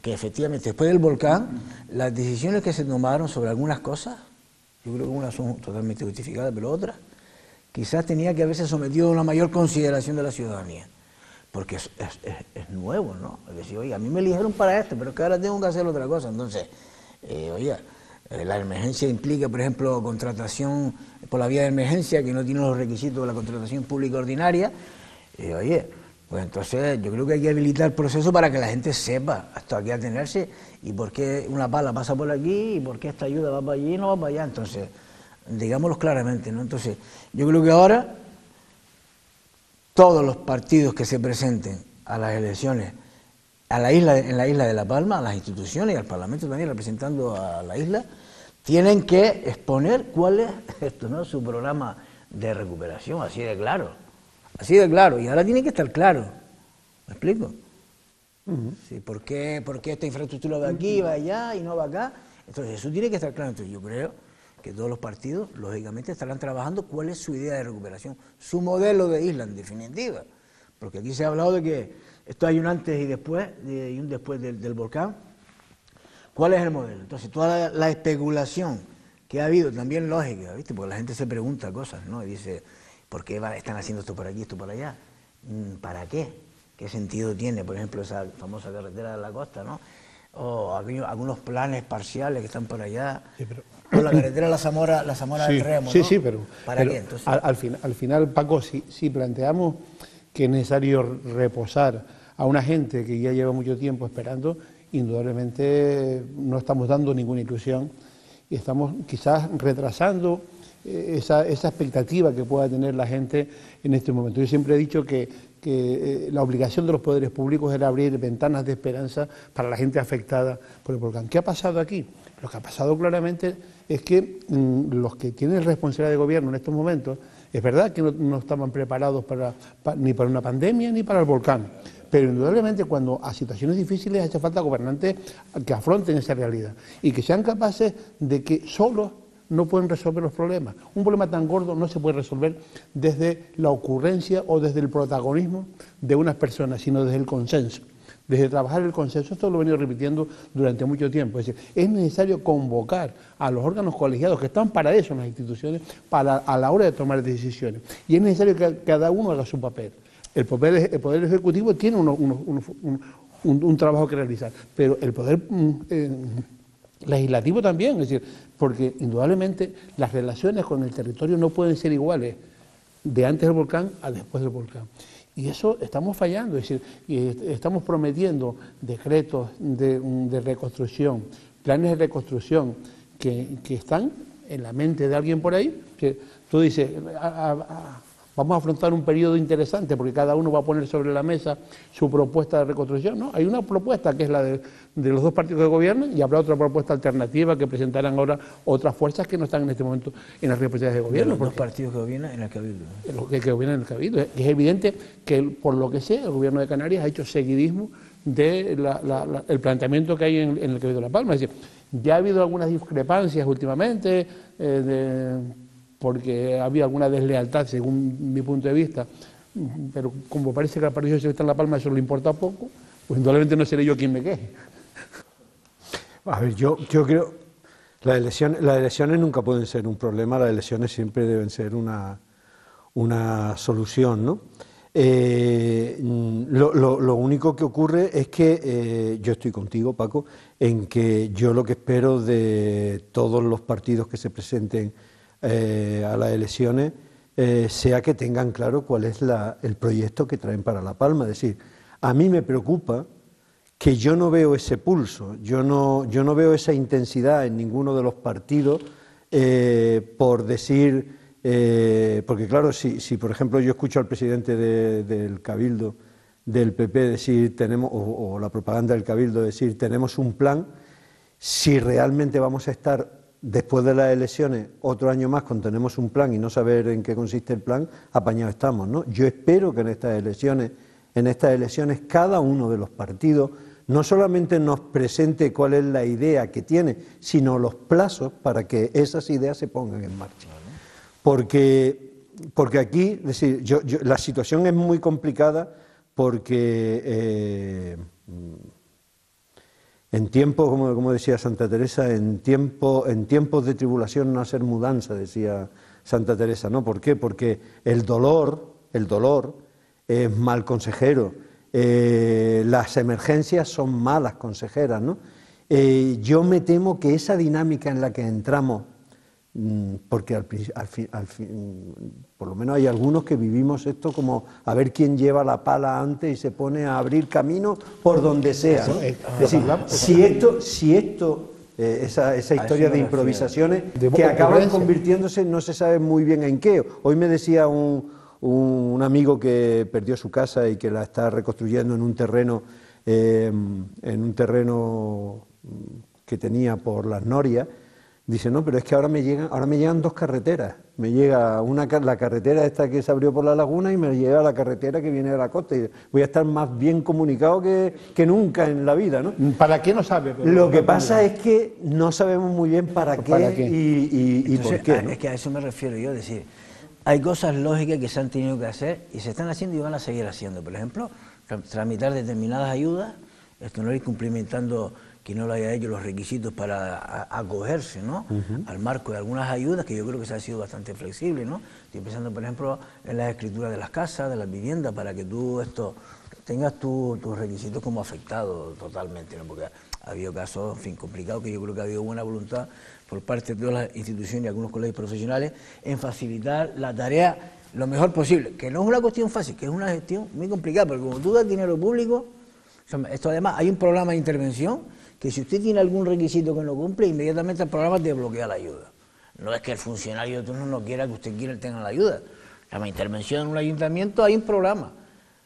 que efectivamente después del volcán, las decisiones que se tomaron sobre algunas cosas, yo creo que unas son totalmente justificadas, pero otras quizás tenía que haberse sometido a una mayor consideración de la ciudadanía, porque es nuevo, ¿no? Es decir, oye, a mí me eligieron para esto, pero es que ahora tengo que hacer otra cosa. Entonces, oye, la emergencia implica, por ejemplo, contratación por la vía de emergencia, que no tiene los requisitos de la contratación pública ordinaria. Oye, Pues entonces yo creo que hay que habilitar el proceso para que la gente sepa hasta qué atenerse y por qué una pala pasa por aquí y por qué esta ayuda va para allí y no va para allá. Entonces, digámoslo claramente, ¿no? Entonces, yo creo que ahora todos los partidos que se presenten a las elecciones en la isla de La Palma, a las instituciones y al Parlamento también representando a la isla, tienen que exponer cuál es esto, ¿no? Su programa de recuperación, así de claro. Así de claro, y ahora tiene que estar claro. ¿Me explico? Sí, ¿por qué esta infraestructura va aquí, va allá y no va acá? Entonces eso tiene que estar claro. Entonces yo creo que todos los partidos, lógicamente, estarán trabajando cuál es su idea de recuperación, su modelo de isla, en definitiva. Porque aquí se ha hablado de que esto hay un antes y después, y un después del volcán. ¿Cuál es el modelo? Entonces toda la especulación que ha habido, también lógica, ¿viste? Porque la gente se pregunta cosas, ¿no? Y dice, ¿por qué están haciendo esto por aquí, esto por allá? ¿Para qué? ¿Qué sentido tiene, por ejemplo, esa famosa carretera de la costa, ¿no? O algunos planes parciales que están por allá. Sí, pero... O la carretera La Zamora sí, del Remo, ¿no? Sí, sí, pero... ¿Para qué? Entonces... Al final, Paco, si planteamos que es necesario reposar a una gente que ya lleva mucho tiempo esperando, indudablemente no estamos dando ninguna ilusión y estamos quizás retrasando esa expectativa que pueda tener la gente en este momento. Yo siempre he dicho que la obligación de los poderes públicos era abrir ventanas de esperanza para la gente afectada por el volcán. ¿Qué ha pasado aquí? Lo que ha pasado claramente es que los que tienen responsabilidad de gobierno en estos momentos, es verdad que no estaban preparados ni para una pandemia ni para el volcán, pero indudablemente cuando a situaciones difíciles hace falta gobernantes que afronten esa realidad y que sean capaces de que solos no pueden resolver los problemas. Un problema tan gordo no se puede resolver desde la ocurrencia o desde el protagonismo de unas personas, sino desde el consenso. Desde trabajar el consenso, esto lo he venido repitiendo durante mucho tiempo. Es decir, es necesario convocar a los órganos colegiados que están para eso en las instituciones, a la hora de tomar decisiones. Y es necesario que cada uno haga su papel. El Poder Ejecutivo tiene un trabajo que realizar, pero el Poder Legislativo también, es decir, porque indudablemente las relaciones con el territorio no pueden ser iguales de antes del volcán a después del volcán. Y eso estamos fallando, es decir, estamos prometiendo decretos de reconstrucción, planes de reconstrucción que están en la mente de alguien por ahí, que tú dices, vamos a afrontar un periodo interesante porque cada uno va a poner sobre la mesa su propuesta de reconstrucción. No, hay una propuesta que es la de los dos partidos que gobiernan y habrá otra propuesta alternativa que presentarán ahora otras fuerzas que no están en este momento en las responsabilidades de gobierno. De los dos partidos que gobiernan en el Cabildo. Que gobiernan en el Cabildo. Es evidente que, por lo que sé, el gobierno de Canarias ha hecho seguidismo del planteamiento que hay en el Cabildo de La Palma. Es decir, ya ha habido algunas discrepancias últimamente, porque había alguna deslealtad, según mi punto de vista, pero como parece que al Partido Socialista en La Palma eso le importa poco, pues indudablemente no seré yo quien me queje. A ver, yo creo las elecciones nunca pueden ser un problema, las elecciones siempre deben ser una solución, ¿no? Lo único que ocurre es que yo estoy contigo, Paco, en que yo lo que espero de todos los partidos que se presenten a las elecciones sea que tengan claro cuál es el proyecto que traen para La Palma. Es decir, a mí me preocupa que yo no veo ese pulso, yo no veo esa intensidad en ninguno de los partidos por decir, porque claro, si por ejemplo yo escucho al presidente del Cabildo del PP decir o la propaganda del Cabildo decir tenemos un plan, si realmente vamos a estar después de las elecciones otro año más cuando tenemos un plan y no saber en qué consiste el plan, apañados estamos, ¿no? Yo espero que en estas elecciones cada uno de los partidos no solamente nos presente cuál es la idea que tiene, sino los plazos para que esas ideas se pongan en marcha. Porque aquí, es decir, la situación es muy complicada porque en tiempos, como decía Santa Teresa, en tiempos de tribulación no hacer mudanza, decía Santa Teresa, ¿no? ¿Por qué? Porque el dolor es mal consejero, las emergencias son malas consejeras, ¿no? Yo me temo que esa dinámica en la que entramos porque por lo menos hay algunos que vivimos esto como a ver quién lleva la pala antes y se pone a abrir camino por donde sea, ¿no? Es decir, esa historia de improvisaciones que acaban convirtiéndose no se sabe muy bien en qué. Hoy me decía un amigo que perdió su casa y que la está reconstruyendo en un terreno que tenía por las Norias. Dice, no, pero es que ahora me llegan dos carreteras. Me llega la carretera esta que se abrió por la laguna y me llega la carretera que viene de la costa. Y voy a estar más bien comunicado que nunca en la vida, ¿no? ¿Para qué no sabe? Lo que pasa es que no sabemos muy bien para qué y por qué, ¿no? Es que a eso me refiero yo, es decir, hay cosas lógicas que se han tenido que hacer y se están haciendo y van a seguir haciendo. Por ejemplo, tramitar determinadas ayudas, esto no ir cumplimentando que no lo haya hecho los requisitos para acogerse, ¿no? Al marco de algunas ayudas que yo creo que se ha sido bastante flexible, ¿no? Estoy pensando, por ejemplo, en las escrituras de las casas, de las viviendas, para que tú tengas tus requisitos como afectados totalmente, ¿no? Porque ha habido casos, en fin, complicados, que yo creo que ha habido buena voluntad por parte de todas las instituciones y algunos colegios profesionales en facilitar la tarea lo mejor posible, que no es una cuestión fácil, que es una gestión muy complicada, porque como tú das dinero público, esto además hay un programa de intervención que si usted tiene algún requisito que no cumple, inmediatamente el programa te bloquea la ayuda. No es que el funcionario de turno no quiera que usted tenga la ayuda. La intervención en un ayuntamiento hay un programa.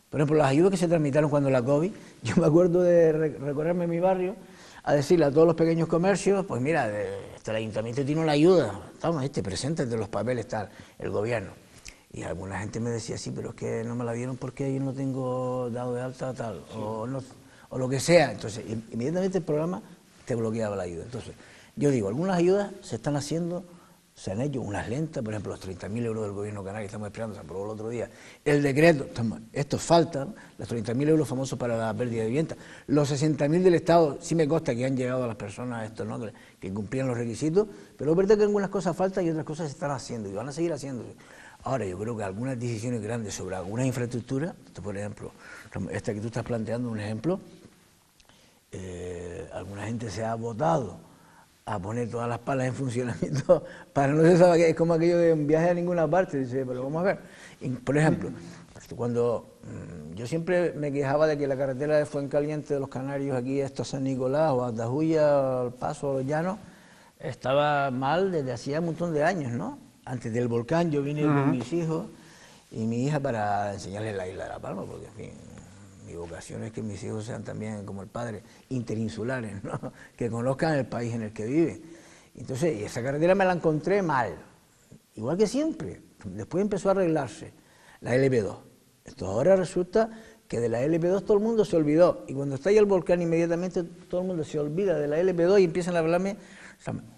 Por ejemplo, las ayudas que se tramitaron cuando la COVID, yo me acuerdo de recorrerme mi barrio a decirle a todos los pequeños comercios, pues mira, el ayuntamiento tiene una ayuda, toma, preséntate los papeles, tal, el gobierno. Y alguna gente me decía, sí, pero es que no me la dieron porque yo no tengo dado de alta, tal, sí, o lo que sea. Entonces, inmediatamente el programa te bloqueaba la ayuda. Entonces, yo digo, algunas ayudas se están haciendo, se han hecho unas lentas, por ejemplo, los 30.000 euros del gobierno canario que estamos esperando, se aprobó el otro día. El decreto, estos faltan, los 30.000 euros famosos para la pérdida de vivienda. Los 60.000 del Estado, sí me consta que han llegado a las personas ¿no? que cumplían los requisitos, pero es verdad que algunas cosas faltan y otras cosas se están haciendo y van a seguir haciéndose. Ahora, yo creo que algunas decisiones grandes sobre algunas infraestructuras, por ejemplo, esta que tú estás planteando, un ejemplo, alguna gente se ha votado a poner todas las palas en funcionamiento para no se sabe qué, es como aquello de un viaje a ninguna parte, dice, pero vamos a ver. Y, por ejemplo, cuando yo siempre me quejaba de que la carretera de Fuencaliente de los Canarios aquí hasta San Nicolás o a Tajuya, al Paso, a los Llanos, estaba mal desde hacía un montón de años, ¿no? Antes del volcán yo vine con mis hijos y mi hija para enseñarles la isla de La Palma, porque en fin, mi vocación es que mis hijos sean también como el padre, interinsulares, ¿no? Que conozcan el país en el que viven. Entonces, y esa carretera me la encontré mal, igual que siempre. Después empezó a arreglarse la LP2. Entonces ahora resulta que de la LP2 todo el mundo se olvidó, y cuando está ahí el volcán inmediatamente todo el mundo se olvida de la LP2 y empiezan a hablarme,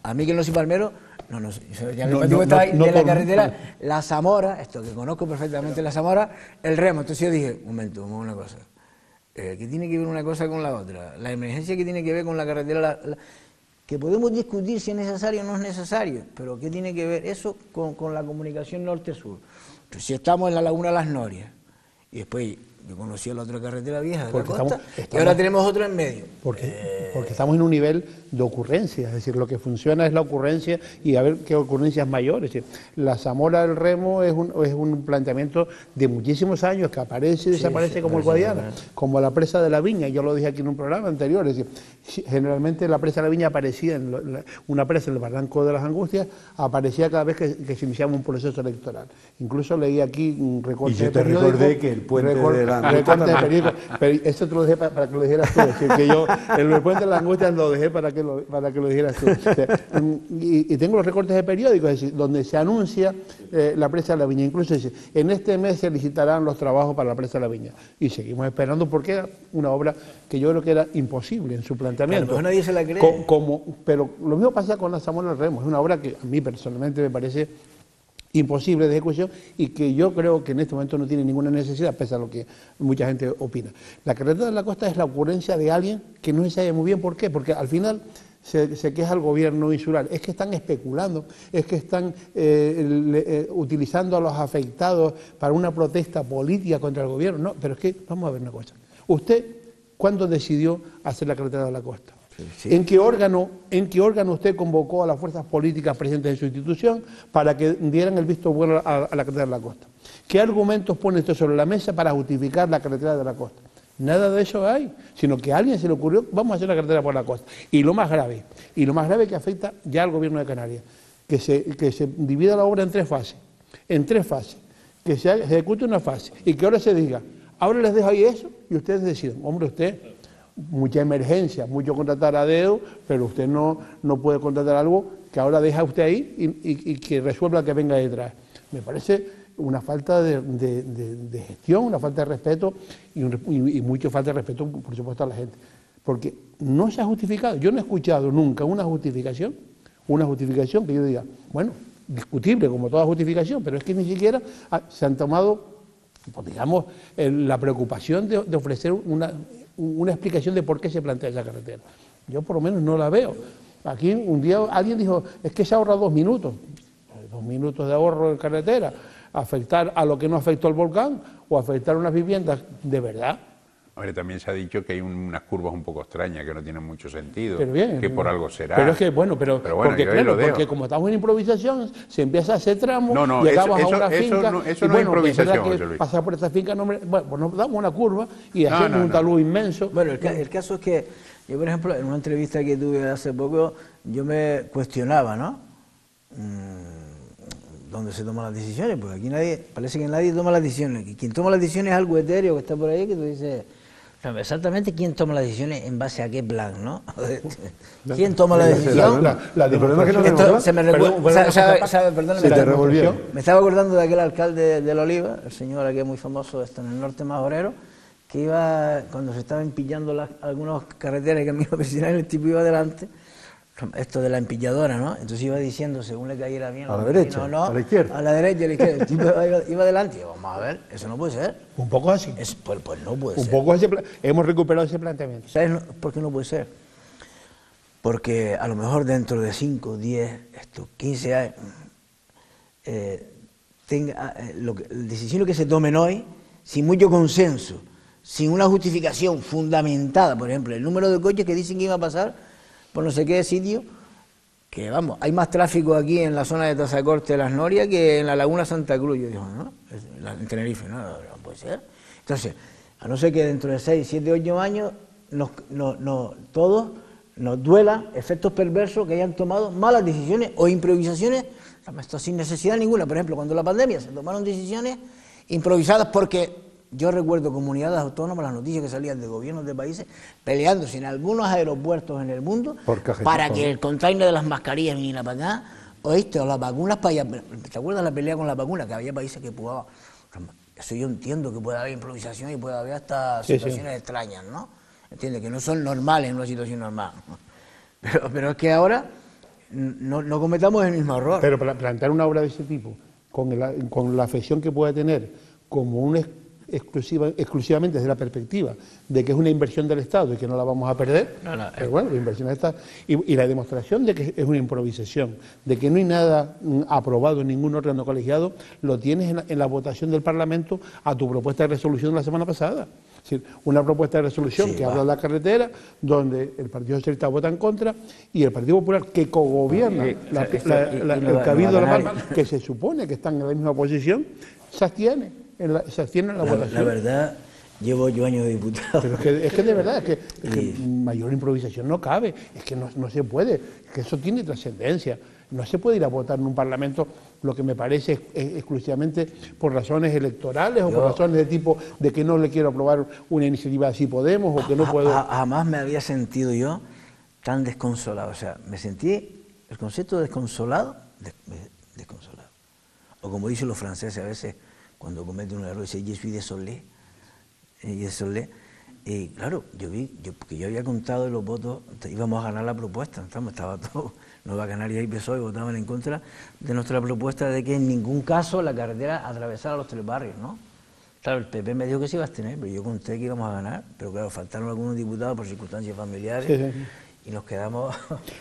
a mí que no soy palmero, de la carretera, la Zamora, esto que conozco perfectamente, la Zamora, el remo. Entonces yo dije, un momento, vamos a una cosa, ¿qué tiene que ver una cosa con la otra? La emergencia que tiene que ver con la carretera, que podemos discutir si es necesario o no es necesario, pero ¿qué tiene que ver eso con la comunicación norte-sur? Si estamos en la Laguna de las Norias, y después yo conocí la otra carretera vieja de la costa, y ahora tenemos otra en medio. Porque estamos en un nivel de ocurrencia, es decir, lo que funciona es la ocurrencia y a ver qué ocurrencias mayores. Es decir, la Zamora del Remo es un planteamiento de muchísimos años que aparece y desaparece como el Guadiana, como la presa de la Viña, yo lo dije aquí en un programa anterior, es decir, generalmente la presa de la Viña aparecía, una presa en el Barranco de las Angustias, aparecía cada vez que se iniciaba un proceso electoral. Incluso leí aquí un recorte de periódico. Y yo te recordé que el puente de la recorte de periódico, pero eso te lo dejé para que lo dijeras tú, es decir, que yo el puente de la Angustia lo dejé para que lo dijeras tú. O sea, y tengo los recortes de periódicos, es decir, donde se anuncia la presa de la Viña, incluso dice, en este mes se licitarán los trabajos para la presa de la Viña, y seguimos esperando porque era una obra que yo creo que era imposible en su planteamiento. Claro, nadie se la cree. Pero lo mismo pasa con la Zamora del Remo, es una obra que a mí personalmente me parece imposible de ejecución y que yo creo que en este momento no tiene ninguna necesidad, pese a lo que mucha gente opina. La carretera de la costa es la ocurrencia de alguien que no se sabe muy bien por qué, porque al final se queja el gobierno insular, es que están especulando, es que están utilizando a los afectados para una protesta política contra el gobierno. No, pero es que, vamos a ver una cosa, usted, ¿cuándo decidió hacer la carretera de la costa? Sí. ¿En qué órgano usted convocó a las fuerzas políticas presentes en su institución para que dieran el visto bueno a la carretera de la costa? ¿Qué argumentos pone usted sobre la mesa para justificar la carretera de la costa? Nada de eso hay, sino que a alguien se le ocurrió, vamos a hacer una carretera por la costa. Y lo más grave que afecta ya al gobierno de Canarias, que se divida la obra en tres fases, que se ejecute una fase y que ahora se diga, ahora les dejo ahí eso y ustedes deciden, hombre, usted, mucha emergencia, mucho contratar a dedo, pero usted no puede contratar algo que ahora deja usted ahí y que resuelva que venga detrás. Me parece una falta de gestión, una falta de respeto y mucha falta de respeto, por supuesto, a la gente. Porque no se ha justificado. Yo no he escuchado nunca una justificación que yo diga, bueno, discutible como toda justificación, pero es que ni siquiera se han tomado, pues, digamos, la preocupación de ofrecer una explicación de por qué se plantea esa carretera. Yo por lo menos no la veo. Aquí un día alguien dijo, es que se ahorra 2 minutos. 2 minutos de ahorro en carretera, afectar a lo que no afectó al volcán o afectar unas viviendas, ¿de verdad? Hombre, también se ha dicho que hay unas curvas un poco extrañas que no tienen mucho sentido, pero bien, que por algo será. Pero es que, bueno, porque, claro, porque como estamos en improvisación, se empieza a hacer tramos, llegamos a una finca, eso no es improvisación, que pasar por esta finca, pues nos damos una curva y hacemos un talud inmenso. Bueno, el caso es que yo, por ejemplo, en una entrevista que tuve hace poco, yo me cuestionaba, ¿no? ¿Dónde se toman las decisiones? Porque aquí parece que nadie toma las decisiones. Y quien toma las decisiones es algo etéreo que está por ahí, que tú dices, exactamente quién toma las decisiones en base a qué plan, ¿no? ¿Quién toma la decisión? El problema es que no tenemos se me recuerda, perdón, me estaba acordando de aquel alcalde del Oliva, el señor aquí muy famoso, en el norte majorero, que iba, cuando se estaban empillando algunas carreteras y caminos vecinales, el tipo iba adelante, esto de la empilladora, ¿no? Entonces iba diciendo, según le cayera bien... ¿A la derecha? No, ¿A la izquierda? A la derecha, el tipo iba adelante. Y yo, vamos a ver, eso no puede ser. Un poco así. Pues no puede ser. Un poco así, hemos recuperado ese planteamiento. ¿Sabes por qué no puede ser? Porque a lo mejor dentro de 5, 10, 15 años, las decisiones que se tomen hoy, sin mucho consenso, sin una justificación fundamentada, por ejemplo, el número de coches que dicen que iba a pasar por no sé qué sitio, que vamos, hay más tráfico aquí en la zona de Tazacorte de las Norias que en la Laguna Santa Cruz. Yo digo, ¿no? En Tenerife, no puede ser. Entonces, a no ser que dentro de 6, 7, 8 años todos nos duela efectos perversos que hayan tomado malas decisiones o improvisaciones, esto sin necesidad ninguna. Por ejemplo, cuando la pandemia se tomaron decisiones improvisadas porque... Yo recuerdo comunidades autónomas, las noticias que salían de gobiernos de países, peleándose en algunos aeropuertos en el mundo para que el container de las mascarillas viniera para acá, oíste, o las vacunas para allá. ¿Te acuerdas la pelea con las vacunas? Que había países que pudaban. Eso yo entiendo que puede haber improvisación y puede haber hasta situaciones extrañas, ¿no? Entiende que no son normales en una situación normal. Pero es que ahora no cometamos el mismo error. Pero plantear una obra de ese tipo, con la afección que puede tener, como un exclusivamente desde la perspectiva de que es una inversión del Estado y que no la vamos a perder, pero bueno, la inversión está y la demostración de que es una improvisación, de que no hay nada aprobado en ningún órgano colegiado, lo tienes en la votación del Parlamento a tu propuesta de resolución de la semana pasada. Es decir, una propuesta de resolución que habla de la carretera, donde el Partido Socialista vota en contra y el Partido Popular, que cogobierna el Cabildo de La Palma, que se supone que están en la misma posición, se abstiene. Se abstiene en la votación. La verdad, llevo 8 años de diputado. Pero es que de verdad, es que mayor improvisación no cabe, es que no se puede, es que eso tiene trascendencia. No se puede ir a votar en un Parlamento lo que me parece es exclusivamente por razones electorales o por razones de tipo de que no le quiero aprobar una iniciativa así Podemos o que no puedo... Jamás me había sentido yo tan desconsolado. O sea, me sentí el concepto de desconsolado, desconsolado. O como dicen los franceses a veces, cuando comete un error, dice, je suis désolé, y claro, porque yo había contado los votos, íbamos a ganar la propuesta, estaba todo, Nueva Canaria y PSOE votaban en contra de nuestra propuesta de que en ningún caso la carretera atravesara los 3 barrios, ¿no? Claro, el PP me dijo que se iba a abstener, pero yo conté que íbamos a ganar, pero claro, faltaron algunos diputados por circunstancias familiares, y nos quedamos...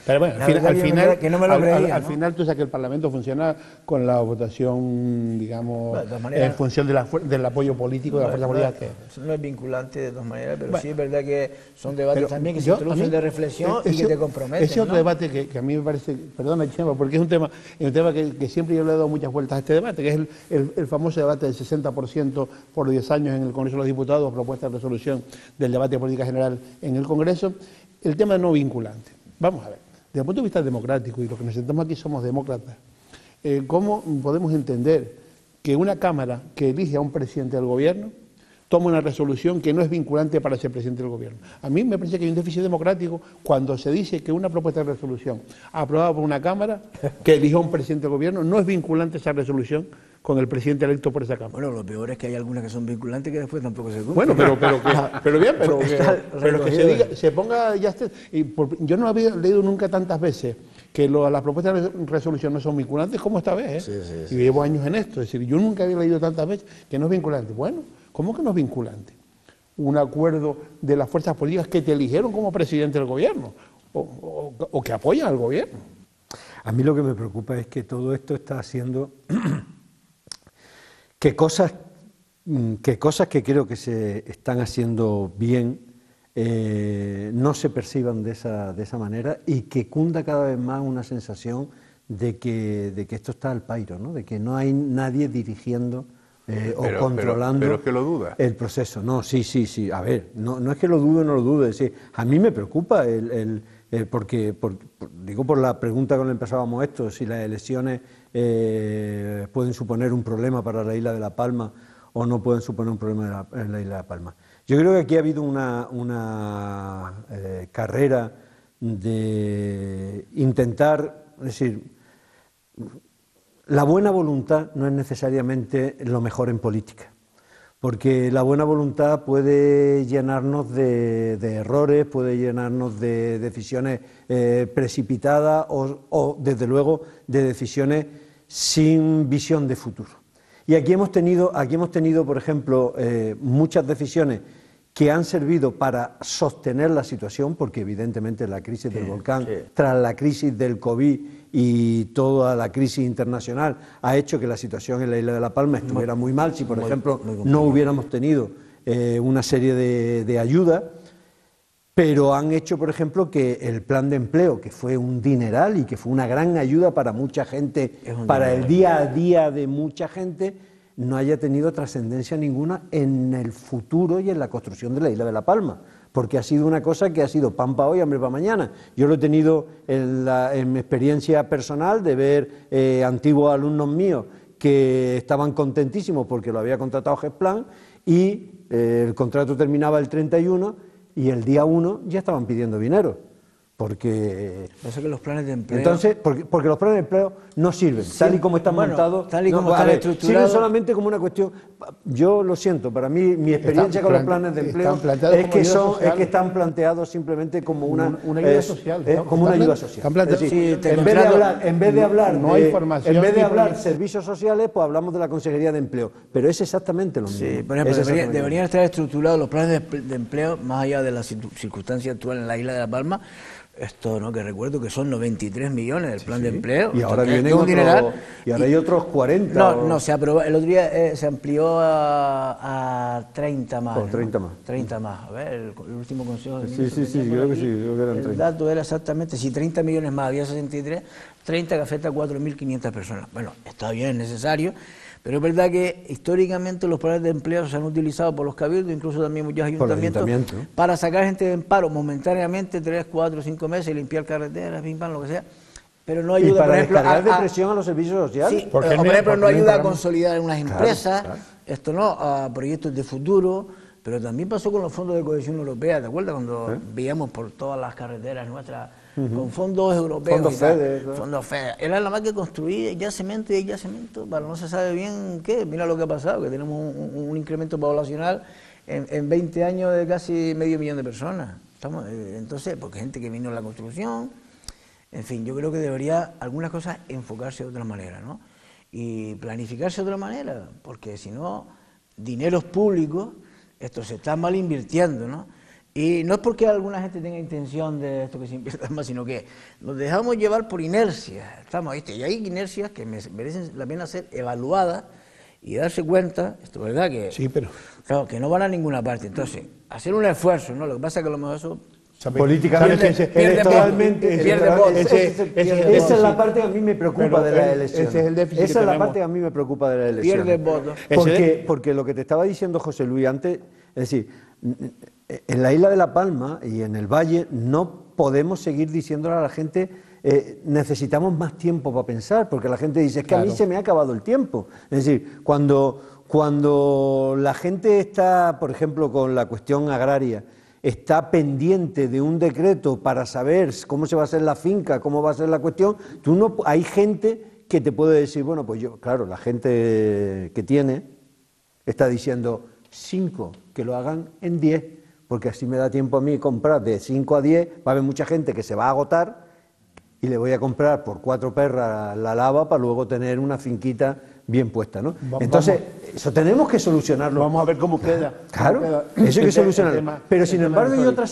Pero bueno, al ¿no? final tú sabes que el Parlamento funciona con la votación, digamos, bueno, de todas maneras, en función del apoyo político de la fuerza política que... Eso no es vinculante de todas maneras, pero sí es verdad que son debates también que se introducen de reflexión y que te comprometen. Ese otro debate que a mí me parece, perdona Chema, porque es un tema que siempre yo le he dado muchas vueltas a este debate, que es el famoso debate del 60% por 10 años en el Congreso de los Diputados, propuesta de resolución del debate de política general en el Congreso. El tema no vinculante. Vamos a ver, desde el punto de vista democrático, y los que nos sentamos aquí somos demócratas, ¿cómo podemos entender que una Cámara que elige a un presidente del Gobierno toma una resolución que no es vinculante para ser presidente del Gobierno? A mí me parece que hay un déficit democrático cuando se dice que una propuesta de resolución aprobada por una Cámara que eligió a un presidente del Gobierno no es vinculante esa resolución con el presidente electo por esa Cámara. Bueno, lo peor es que hay algunas que son vinculantes que después tampoco se Bueno, cumplen. pero que se diga, se ponga ya yo no había leído nunca tantas veces que las propuestas de resolución no son vinculantes como esta vez, ¿eh? Sí. Y llevo años en esto, es decir, yo nunca había leído tantas veces que no es vinculante. Bueno, ¿cómo que no es vinculante? Un acuerdo de las fuerzas políticas que te eligieron como presidente del Gobierno o que apoyan al Gobierno. A mí lo que me preocupa es que todo esto está haciendo que cosas que creo que se están haciendo bien no se perciban de esa manera y que cunda cada vez más una sensación de que esto está al pairo, ¿no? De que no hay nadie dirigiendo o controlando pero que lo duda. el proceso. No, sí. A ver, no es que lo dude o no lo dude. Sí, a mí me preocupa porque por la pregunta cuando empezábamos esto, si las elecciones pueden suponer un problema para la isla de La Palma o no pueden suponer un problema en la isla de La Palma. Yo creo que aquí ha habido una carrera de intentar, es decir, la buena voluntad no es necesariamente lo mejor en política, porque la buena voluntad puede llenarnos de errores, puede llenarnos de decisiones precipitadas o, desde luego, de decisiones sin visión de futuro. Y aquí hemos tenido, por ejemplo, muchas decisiones que han servido para sostener la situación, porque evidentemente la crisis del volcán, tras la crisis del COVID y toda la crisis internacional, ha hecho que la situación en la isla de La Palma estuviera muy mal, si por ejemplo no hubiéramos tenido una serie de ayudas, pero han hecho, por ejemplo, que el plan de empleo, que fue un dineral y que fue una gran ayuda para mucha gente, para el día a día de mucha gente, no haya tenido trascendencia ninguna en el futuro y en la construcción de la isla de La Palma, porque ha sido una cosa que ha sido pan para hoy, hambre para mañana. Yo lo he tenido en mi experiencia personal de ver antiguos alumnos míos que estaban contentísimos porque lo había contratado GESPLAN y el contrato terminaba el 31 y el día 1 ya estaban pidiendo dinero. Porque los planes de empleo... Entonces, porque los planes de empleo no sirven, tal y como están montados, tal y como están estructurados, sirven solamente como una cuestión. Yo lo siento, para mí mi experiencia con los planes de empleo es que están planteados simplemente como una ayuda social, como una ayuda social. Es decir, en vez de hablar servicios sociales, pues hablamos de la Consejería de Empleo, pero es exactamente lo mismo. Sí, por ejemplo, deberían estar estructurados los planes de empleo más allá de la circunstancia actual en la isla de La Palma. Esto, ¿no? Que recuerdo que son 93 millones del plan de empleo. Y ahora vienen y ahora hay otros 40. No, se aprobó, el otro día se amplió a 30 más. 30 más. A ver, el último consejo de Sí, creo que sí, creo que eran 30. El dato era exactamente, si 30 millones más, había 63, 30 que afecta a 4.500 personas. Bueno, está bien, es necesario. Pero es verdad que históricamente los planes de empleo se han utilizado por los cabildos, incluso también muchos ayuntamientos, para sacar gente de paro momentáneamente, 3, 4, 5 meses, limpiar carreteras, pim, pam, lo que sea. Pero no ayuda, y para por ejemplo, descargar de presión a los servicios sociales. Sí, por ejemplo, no ayuda a consolidar unas empresas, esto no, a proyectos de futuro. Pero también pasó con los fondos de cohesión europea, ¿te acuerdas? Cuando veíamos por todas las carreteras nuestras con fondos europeos. Fondos FEDER. Era la más que construir ya cemento y ya cemento, para no se sabe bien qué. Mira lo que ha pasado, que tenemos un incremento poblacional en 20 años de casi 500.000 de personas. Entonces, porque gente que vino a la construcción, en fin, yo creo que debería algunas cosas enfocarse de otra manera, ¿no? Y planificarse de otra manera, porque si no, dineros públicos, esto se está mal invirtiendo, ¿no? Y no es porque alguna gente tenga intención de esto que se invierta más, sino que nos dejamos llevar por inercia. Estamos, ¿viste? Y hay inercias que merecen la pena ser evaluadas y darse cuenta, esto es verdad que, sí, pero claro, que no van a ninguna parte. Entonces, hacer un esfuerzo, ¿no? Lo que pasa es que a lo mejor eso políticamente, pierde votos. Esa es la parte que a mí me preocupa de las elecciones. Ese es el déficit Esa que es la tenemos. parte que a mí me preocupa de las elecciones. Pierde votos. Porque lo que te estaba diciendo José Luis antes, es decir, en la isla de La Palma y en el Valle no podemos seguir diciéndole a la gente necesitamos más tiempo para pensar, porque la gente dice, es que a mí se me ha acabado el tiempo. Es decir, cuando la gente está, por ejemplo, con la cuestión agraria, está pendiente de un decreto para saber cómo se va a hacer la finca, cómo va a ser la cuestión, hay gente que te puede decir, bueno, pues yo, claro, la gente que tiene está diciendo 5, que lo hagan en 10, porque así me da tiempo a mí comprar de 5 a 10, va a haber mucha gente que se va a agotar y le voy a comprar por 4 perras la lava para luego tener una finquita bien puesta, ¿no? Entonces, eso tenemos que solucionarlo. Vamos a ver cómo queda. Claro, cómo queda eso hay que solucionarlo. Pero sin embargo hay otra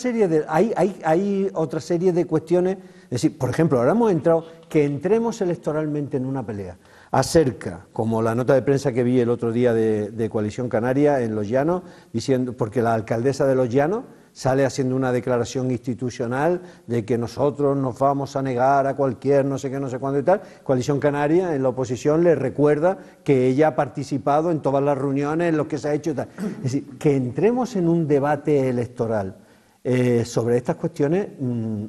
serie de cuestiones, es decir, por ejemplo, ahora hemos entrado, que entremos electoralmente en una pelea acerca, como la nota de prensa que vi el otro día de Coalición Canaria en Los Llanos, diciendo, porque la alcaldesa de Los Llanos sale haciendo una declaración institucional de que nosotros nos vamos a negar a cualquier no sé qué, no sé cuándo y tal. Coalición Canaria en la oposición le recuerda que ella ha participado en todas las reuniones, en lo que se ha hecho y tal. Es decir, que entremos en un debate electoral sobre estas cuestiones,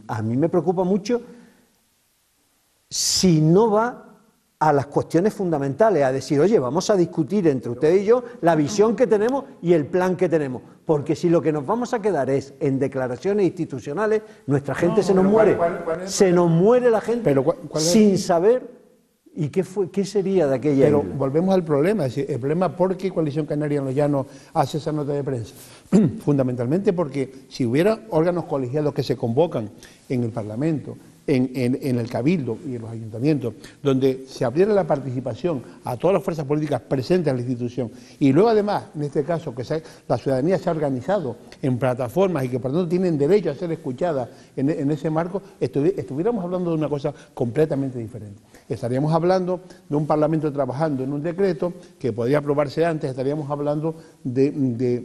a mí me preocupa mucho si no va a las cuestiones fundamentales, a decir, oye, vamos a discutir entre usted y yo la visión que tenemos y el plan que tenemos, porque si lo que nos vamos a quedar es en declaraciones institucionales, nuestra gente se nos muere, se nos muere la gente sin saber y qué sería de aquella Pero isla. volvemos al problema, es decir, el problema por qué Coalición Canaria en Los Llanos hace esa nota de prensa, fundamentalmente porque si hubiera órganos colegiados que se convocan en el Parlamento, en el Cabildo y en los ayuntamientos, donde se abriera la participación a todas las fuerzas políticas presentes en la institución, y luego además, en este caso, que la ciudadanía se ha organizado en plataformas y que por lo tanto tienen derecho a ser escuchadas en ese marco, estuviéramos hablando de una cosa completamente diferente. Estaríamos hablando de un Parlamento trabajando en un decreto que podría aprobarse antes, estaríamos hablando de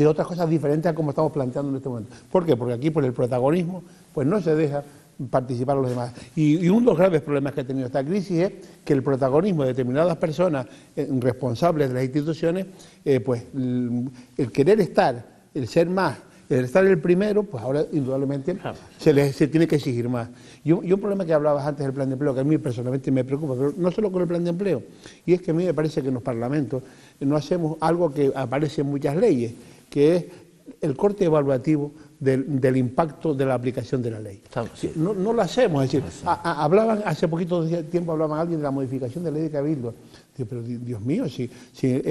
otras cosas diferentes a como estamos planteando en este momento. ¿Por qué? Porque aquí por el protagonismo pues no se deja participar a los demás. Y uno de los graves problemas que ha tenido esta crisis es que el protagonismo de determinadas personas responsables de las instituciones, pues el querer estar, el ser más, el estar el primero, pues ahora indudablemente se tiene que exigir más. Y un problema que hablabas antes del plan de empleo, que a mí personalmente me preocupa, pero no solo con el plan de empleo, y es que a mí me parece que en los parlamentos no hacemos algo que aparece en muchas leyes, que es el corte evaluativo del impacto de la aplicación de la ley. Sí. No lo hacemos, es decir, hablaban hace poquito tiempo alguien de la modificación de la ley de Cabildo. Pero Dios mío, si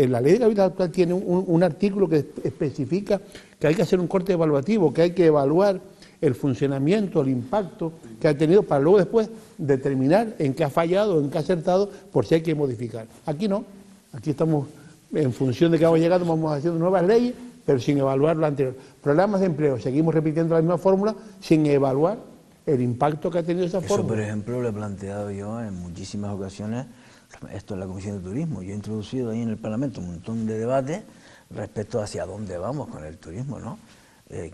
la ley de Cabildo actual tiene un artículo que especifica que hay que hacer un corte evaluativo, que hay que evaluar el funcionamiento, el impacto que ha tenido para luego después determinar en qué ha fallado, en qué ha acertado, por si hay que modificar. Aquí no, aquí estamos en función de que vamos llegando, vamos haciendo nuevas leyes, pero sin evaluar lo anterior. Programas de empleo, seguimos repitiendo la misma fórmula sin evaluar el impacto que ha tenido esa fórmula. Eso, por ejemplo, lo he planteado yo en muchísimas ocasiones, esto en la Comisión de Turismo. Yo he introducido ahí en el Parlamento un montón de debates respecto hacia dónde vamos con el turismo, ¿no?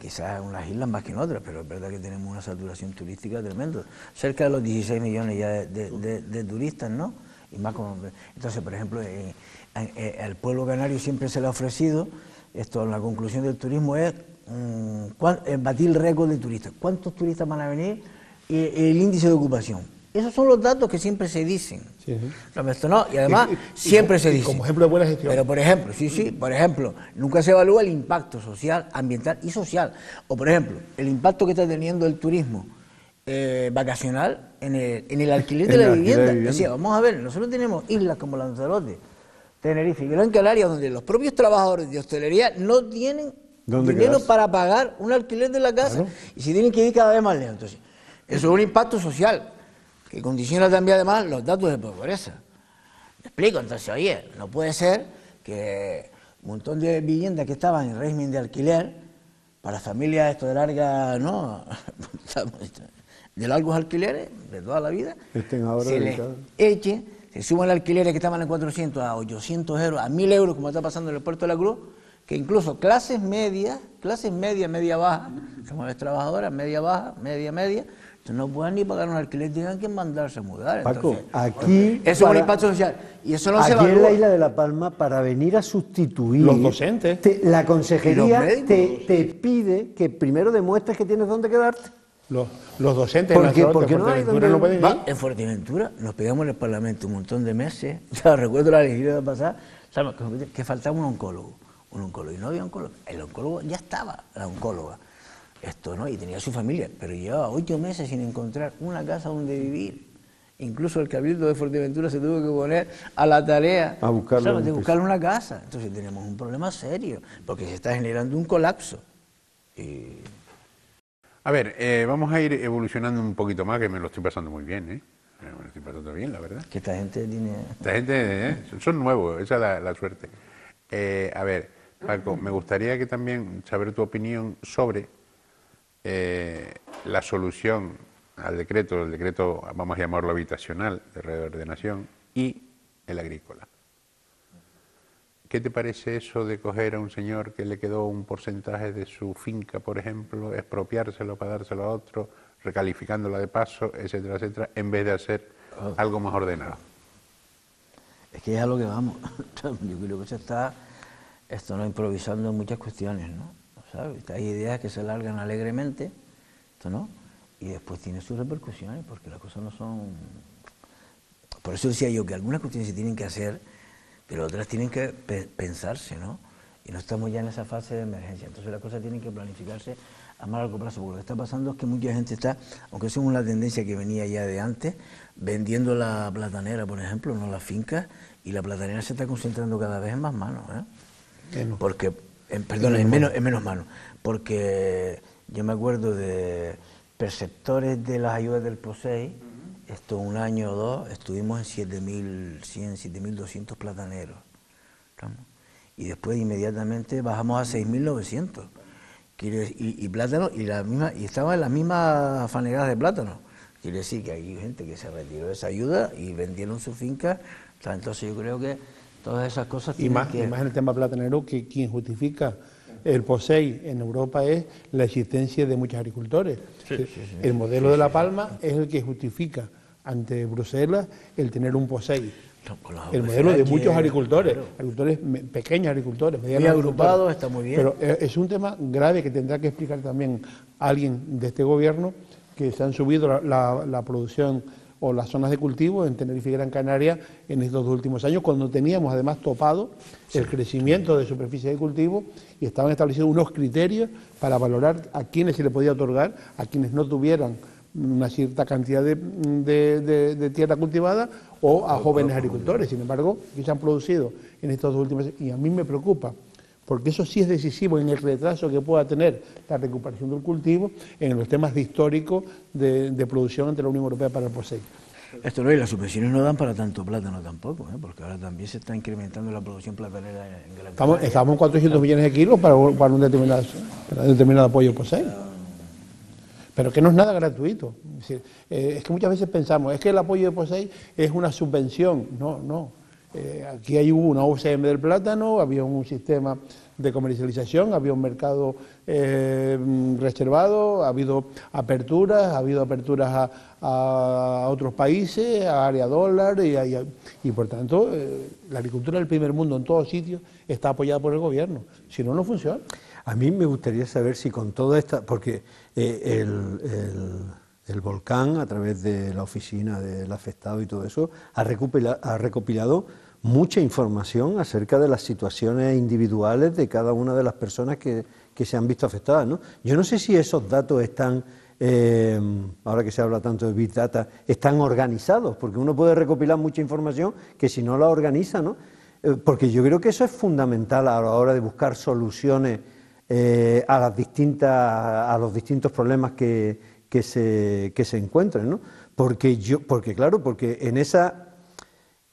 Quizás en unas islas más que en otras, pero es verdad que tenemos una saturación turística tremenda. Cerca de los 16 millones ya de turistas, ¿no? Y más entonces, por ejemplo, al pueblo canario siempre se le ha ofrecido, esto en la conclusión del turismo es batir el récord de turistas. ¿Cuántos turistas van a venir? Y el índice de ocupación. Esos son los datos que siempre se dicen. Sí. Esto no, y además siempre se dice. Como ejemplo de buena gestión. Pero por ejemplo, por ejemplo, nunca se evalúa el impacto social, ambiental y social. O por ejemplo, el impacto que está teniendo el turismo vacacional en el alquiler de la vivienda. Es decir, vamos a ver, nosotros tenemos islas como Lanzarote, Tenerife y Gran Canaria, donde los propios trabajadores de hostelería no tienen dinero para pagar un alquiler de la casa, claro, y se tienen que ir cada vez más lejos. Entonces, eso es un impacto social que condiciona también además los datos de pobreza. ¿Me explico? Entonces, oye, no puede ser que un montón de viviendas que estaban en régimen de alquiler, para familias esto de larga, ¿no? De largos alquileres, de toda la vida, se les eche, se suman alquileres que estaban en 400 a 800 euros, a 1000 euros, como está pasando en el Puerto de la Cruz, que incluso clases media, media baja, somos trabajadoras, media baja, media, no puedan ni pagar un alquiler, tienen que mandarse a mudar. Paco, entonces, aquí... eso es un impacto social. Y eso no se evalúa. Aquí en la isla de La Palma, para venir a sustituir... Los docentes. La consejería te pide que primero demuestres que tienes dónde quedarte. Los docentes porque no hay donde... no pueden ir. En Fuerteventura nos pegamos en el Parlamento un montón de meses. O sea, recuerdo la legislatura pasada, ¿sabes? Que faltaba un oncólogo, y no había oncólogo. El oncólogo ya estaba, la oncóloga. Esto, ¿no? Y tenía su familia, pero llevaba 8 meses sin encontrar una casa donde vivir. Incluso el Cabildo de Fuerteventura se tuvo que poner a la tarea de buscarle una casa. Entonces tenemos un problema serio, porque se está generando un colapso. A ver, vamos a ir evolucionando un poquito más, que me lo estoy pasando muy bien, ¿eh? Me lo estoy pasando bien, la verdad. Que esta gente tiene... Esta gente, son nuevos, esa es la suerte. A ver, Paco, me gustaría que también saber tu opinión sobre la solución al decreto, el decreto, vamos a llamarlo habitacional, de reordenación, y el agrícola. ¿Qué te parece eso de coger a un señor que le quedó un porcentaje de su finca, por ejemplo, expropiárselo para dárselo a otro, recalificándola de paso, etcétera, etcétera, en vez de hacer algo más ordenado? Es que es a lo que vamos. Yo creo que se está improvisando en muchas cuestiones, ¿no? ¿Sabes? Hay ideas que se largan alegremente, ¿no? Y después tiene sus repercusiones, porque las cosas no son... Por eso decía yo que algunas cuestiones se tienen que hacer, pero otras tienen que pensarse, ¿no? Y no estamos ya en esa fase de emergencia. Entonces las cosas tienen que planificarse a más largo plazo, porque lo que está pasando es que mucha gente está, aunque es una tendencia que venía ya de antes, vendiendo la platanera, por ejemplo, no las fincas, y la platanera se está concentrando cada vez en más manos, ¿eh? Porque... en menos manos, porque yo me acuerdo de perceptores de las ayudas del POSEI, esto un año o dos, estuvimos en 7.100, 7.200 plataneros, ¿estamos? Y después inmediatamente bajamos a 6.900, y plátanos, y estaban en las mismas fanegadas de plátano. Quiere decir que hay gente que se retiró de esa ayuda y vendieron su finca, entonces yo creo que todas esas cosas y más en el tema platanero, que quien justifica el POSEI en Europa es la existencia de muchos agricultores. El modelo de La Palma es el que justifica ante Bruselas el tener un POSEI. El modelo de muchos agricultores, claro. Agricultores pequeños, agricultores, medianos. Muy agrupados, está muy bien. Pero es un tema grave que tendrá que explicar también alguien de este gobierno, que se han subido la producción o las zonas de cultivo en Tenerife y Gran Canaria en estos 2 últimos años, cuando teníamos además topado el crecimiento de superficie de cultivo y estaban establecidos unos criterios para valorar a quienes se le podía otorgar, a quienes no tuvieran una cierta cantidad de tierra cultivada o a jóvenes agricultores. Sin embargo, que se han producido en estos 2 últimos años, y a mí me preocupa, porque eso sí es decisivo en el retraso que pueda tener la recuperación del cultivo en los temas de histórico de producción ante la Unión Europea para el POSEI. Esto no, y las subvenciones no dan para tanto plátano tampoco, porque ahora también se está incrementando la producción platanera en Gran Canaria. Estamos en 400 millones de kilos para un determinado apoyo POSEI. Pero que no es nada gratuito. Es que muchas veces pensamos, es que el apoyo de POSEI es una subvención. No. Aquí hubo una OCM del plátano, había un sistema de comercialización, había un mercado reservado, ha habido aperturas a otros países, a área dólar, y por tanto la agricultura del primer mundo en todos sitios está apoyada por el gobierno. Si no, no funciona. A mí me gustaría saber si con toda esta... porque el Volcán, a través de la oficina del afectado y todo eso, ha recopilado mucha información acerca de las situaciones individuales de cada una de las personas que se han visto afectadas, ¿no? Yo no sé si esos datos están, ahora que se habla tanto de Big Data, están organizados, porque uno puede recopilar mucha información que si no la organiza, ¿no? Porque yo creo que eso es fundamental a la hora de buscar soluciones a los distintos problemas que se encuentren, ¿no? Porque en esa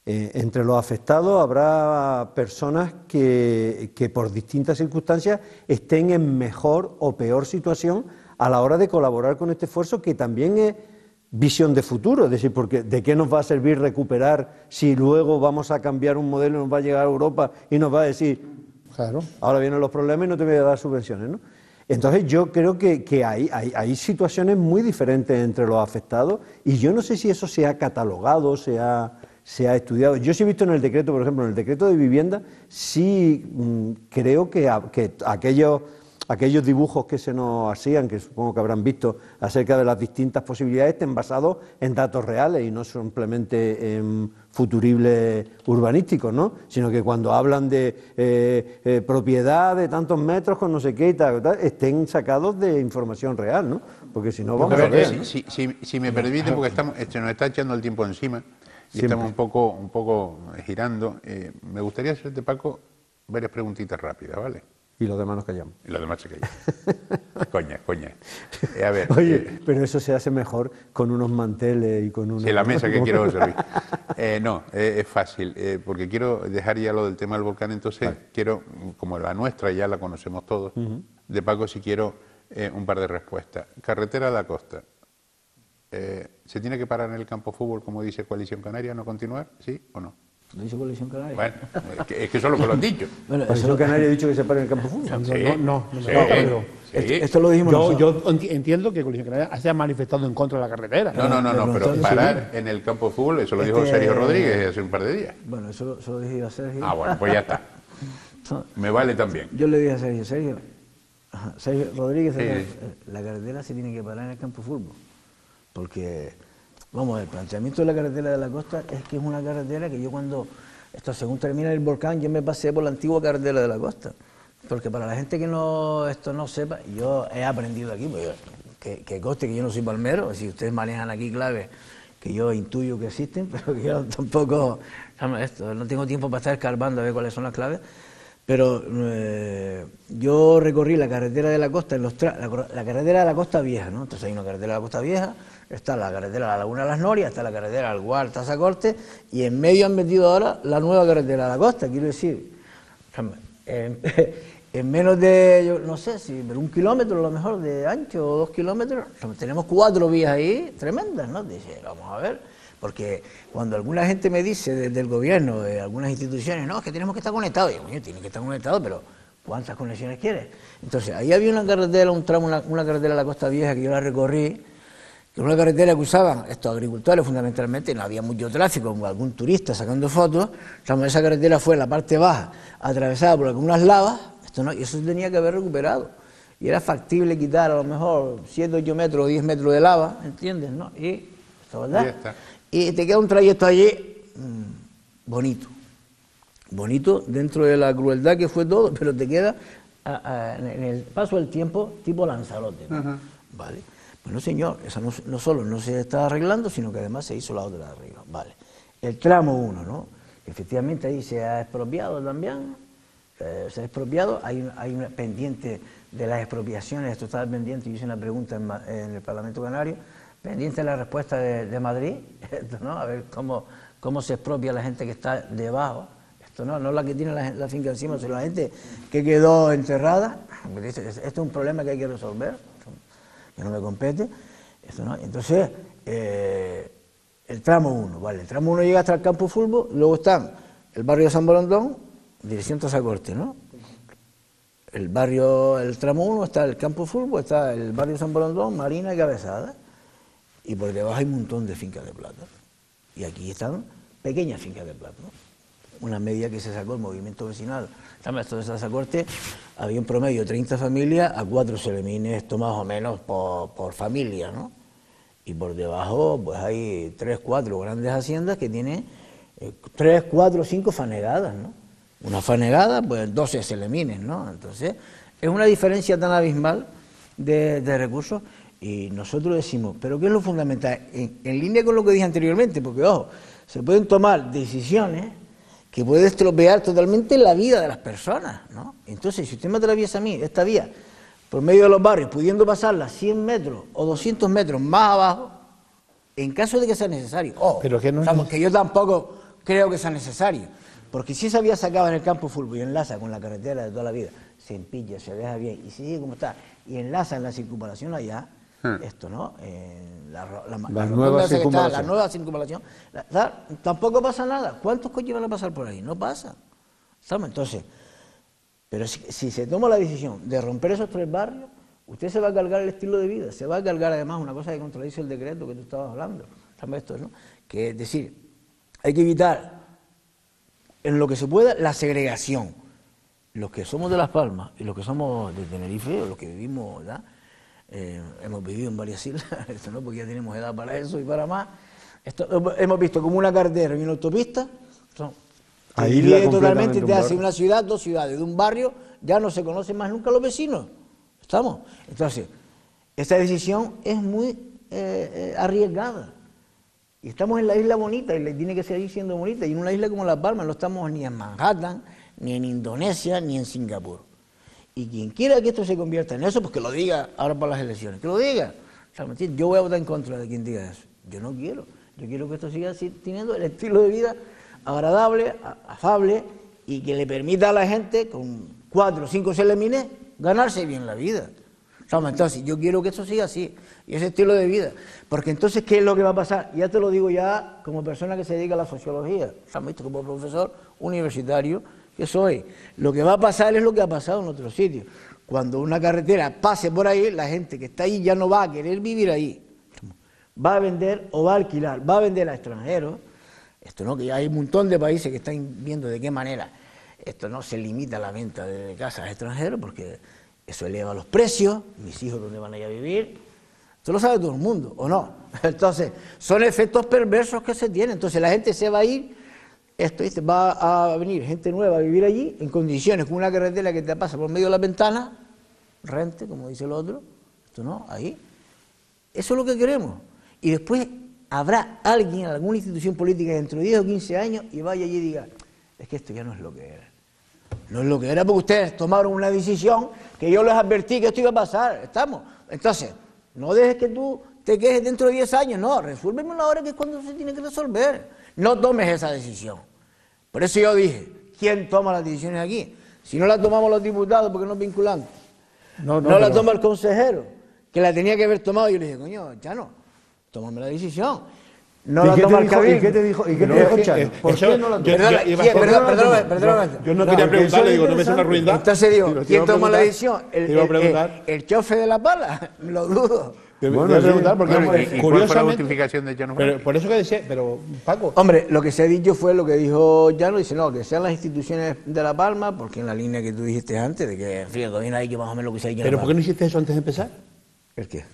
Entre los afectados habrá personas que por distintas circunstancias estén en mejor o peor situación a la hora de colaborar con este esfuerzo, que también es visión de futuro, es decir, porque ¿de qué nos va a servir recuperar si luego vamos a cambiar un modelo y nos va a llegar a Europa y nos va a decir, claro, ahora vienen los problemas y no te voy a dar subvenciones, ¿no? Entonces yo creo que hay situaciones muy diferentes entre los afectados, y yo no sé si eso se ha catalogado, se ha estudiado. Yo sí he visto en el decreto, por ejemplo, en el decreto de vivienda, sí creo que aquellos dibujos que se nos hacían, que supongo que habrán visto, acerca de las distintas posibilidades, estén basados en datos reales y no simplemente en futuribles urbanísticos, ¿no? Sino que cuando hablan de propiedad de tantos metros con no sé qué y tal, estén sacados de información real, ¿no? Porque si no vamos a ver, ¿no? Si me permite, porque se nos está echando el tiempo encima y Siempre. estamos un poco girando, me gustaría hacerte, Paco, varias preguntitas rápidas, ¿vale? Y los demás nos callamos. Y los demás se callan. Coña. A ver. Oye, pero eso se hace mejor con unos manteles y con una... Sí, la mesa que quiero servir. No, es fácil, porque quiero dejar ya lo del tema del volcán, entonces quiero, como la nuestra ya la conocemos todos, de Paco si quiero un par de respuestas. Carretera a la costa. ¿Se tiene que parar en el campo fútbol, como dice Coalición Canaria, no continuar? ¿Sí o no? ¿Lo dice Coalición Canaria? Bueno, es que eso es lo que lo han dicho. Bueno, Coalición Canaria ha dicho que se pare en el campo fútbol. Sí, No, sí, pero sí. Esto lo dijimos nosotros. yo entiendo que Coalición Canaria se ha manifestado en contra de la carretera. No, pero parar en el campo fútbol, eso lo dijo Sergio Rodríguez hace un par de días. Bueno, eso lo dije yo a Sergio. Ah, bueno, pues ya está. Me vale también. Yo le dije a Sergio Rodríguez, Sí. la carretera se tiene que parar en el campo fútbol. Porque, vamos, el planteamiento de la carretera de la costa es que es una carretera que yo cuando, según termina el volcán, yo me pasé por la antigua carretera de la costa. Porque para la gente que no sepa, yo he aprendido aquí, pues que conste que yo no soy palmero, si ustedes manejan aquí claves que yo intuyo que existen, pero que yo tampoco, no tengo tiempo para estar escarbando a ver cuáles son las claves. Pero yo recorrí la carretera de la costa, la carretera de la Costa Vieja, ¿no? Entonces hay una carretera de la Costa Vieja, está la carretera de la Laguna de las Norias, está la carretera del Guar, Tazacorte, y en medio han metido ahora la nueva carretera de la costa, quiero decir, en menos de, yo no sé, si pero 1 kilómetro a lo mejor de ancho o 2 kilómetros, tenemos 4 vías ahí tremendas, ¿no? Dice, vamos a ver. Porque cuando alguna gente me dice desde el gobierno, de algunas instituciones, no, es que tenemos que estar conectados, digo, coño, tienen que estar conectados, pero ¿cuántas conexiones quieres? Entonces, ahí había una carretera, un tramo, una carretera de la Costa Vieja que yo la recorrí, que es una carretera que usaban estos agricultores fundamentalmente, no había mucho tráfico, como algún turista sacando fotos. Esa carretera fue en la parte baja, atravesada por algunas lavas, y eso se tenía que haber recuperado. Y era factible quitar a lo mejor 7, 8 metros o 10 metros de lava, ¿entiendes? ¿No? Y eso, ¿verdad? Ya está. Y te queda un trayecto allí bonito dentro de la crueldad que fue todo, pero te queda en el paso del tiempo tipo Lanzarote, ¿no? Vale. Bueno, señor, esa no solo no se está arreglando, sino que además se hizo la otra de arriba. Vale. El tramo 1, ¿no? Efectivamente ahí se ha expropiado también, se ha expropiado, hay una pendiente de las expropiaciones, esto estaba pendiente, yo hice una pregunta en el Parlamento Canario, pendiente de la respuesta de Madrid, ¿no? A ver cómo se expropia la gente que está debajo, no la que tiene la finca encima, sino la gente que quedó enterrada. Esto es un problema que hay que resolver, que no me compete. ¿No? Entonces, el tramo 1, ¿vale? El tramo 1 llega hasta el campo fútbol, luego están el barrio de San Borondón, dirección Tazacorte, ¿no? El tramo 1 está el campo fútbol, está el barrio San Borondón, Marina y Cabezada. Y por debajo hay un montón de fincas de plata. Y aquí están pequeñas fincas de plata, ¿no? Una media que se sacó el movimiento vecinal. Esto de Tazacorte había un promedio de 30 familias a 4 selemines, esto más o menos por familia, ¿no? Y por debajo pues hay 3, 4 grandes haciendas que tienen 3, 4, 5 fanegadas, ¿no? Una fanegada, pues 12 selemines, ¿no? Entonces, es una diferencia tan abismal de recursos. Y nosotros decimos, ¿pero qué es lo fundamental? En línea con lo que dije anteriormente, porque, ojo, se pueden tomar decisiones que pueden estropear totalmente la vida de las personas, ¿no? Entonces, si usted me atraviesa a mí esta vía por medio de los barrios, pudiendo pasarla 100 metros o 200 metros más abajo, en caso de que sea necesario, ojo, pero que no que yo tampoco creo que sea necesario. Porque si esa vía se acaba en el campo de fútbol y enlaza con la carretera de toda la vida, se empilla, se deja bien y sigue como está, y enlaza en la circunvalación allá, esto, ¿no? La nueva circunvalación, tampoco pasa nada. ¿Cuántos coches van a pasar por ahí? No pasa. ¿Estamos? Entonces, pero si se toma la decisión de romper esos 3 barrios, usted se va a cargar el estilo de vida, se va a cargar además una cosa que contradice el decreto que tú estabas hablando, esto, ¿no? Que es decir, hay que evitar en lo que se pueda la segregación. Los que somos de Las Palmas y los que somos de Tenerife, o los que vivimos, ¿verdad? Hemos vivido en varias islas, esto, ¿no? Porque ya tenemos edad para eso y para más. Hemos visto como una carretera y una autopista, te divide totalmente, te hace una ciudad, 2 ciudades, de un barrio, ya no se conocen más nunca los vecinos. ¿Estamos? Entonces, esta decisión es muy arriesgada. Y estamos en la isla bonita, y le tiene que seguir siendo bonita, y en una isla como Las Palmas no estamos ni en Manhattan, ni en Indonesia, ni en Singapur. Y quien quiera que esto se convierta en eso, pues que lo diga ahora para las elecciones, que lo diga. Yo voy a votar en contra de quien diga eso. Yo no quiero. Yo quiero que esto siga teniendo el estilo de vida agradable, afable, y que le permita a la gente, con 4 o 5 selemines, ganarse bien la vida. Entonces, yo quiero que esto siga así, y ese estilo de vida. Porque entonces, ¿qué es lo que va a pasar? Ya te lo digo ya como persona que se dedica a la sociología, como profesor universitario que soy. Lo que va a pasar es lo que ha pasado en otros sitios. Cuando una carretera pase por ahí, la gente que está ahí ya no va a querer vivir ahí. Va a vender o va a alquilar, va a vender a extranjeros. Esto no, que ya hay un montón de países que están viendo de qué manera esto no se limita la venta de casas a extranjeros, porque eso eleva los precios. Mis hijos, ¿dónde van a ir a vivir? Esto lo sabe todo el mundo, ¿o no? Entonces, son efectos perversos que se tienen. Entonces, la gente se va a ir, va a venir gente nueva a vivir allí, en condiciones, con una carretera que te pasa por medio de la ventana, rente, como dice el otro, esto no, ahí. Eso es lo que queremos. Y después habrá alguien, alguna institución política dentro de 10 o 15 años, y vaya allí y diga, es que esto ya no es lo que era. No es lo que era porque ustedes tomaron una decisión que yo les advertí que esto iba a pasar. ¿Estamos? Entonces, no dejes que tú te quejes dentro de 10 años, no, resuélvemelo ahora, que es cuando se tiene que resolver. No tomes esa decisión. Por eso yo dije, ¿quién toma las decisiones aquí? Si no la tomamos los diputados, porque no es vinculante. No la toma el consejero, que la tenía que haber tomado. Yo le dije, coño, Chano, tómame la decisión. No la toma el cabildo. ¿Y qué te dijo Chano? ¿Por qué no la tomó? Perdóname. Yo no quería preguntarle, digo, no me suena ruindad. Entonces digo, ¿quién toma la decisión? ¿El chofe de la pala? Lo dudo. Bueno, preguntar porque ¿Y cuál fue la justificación de Llano? Pero por eso que decía, pero Paco. Hombre, lo que se ha dicho fue lo que dijo Llano, dice, no, que sean las instituciones de La Palma, porque en la línea que tú dijiste antes, de que, en fin, todavía hay que más o menos lo que se ha dicho. ¿Pero por qué no hiciste eso antes de empezar? ¿El qué?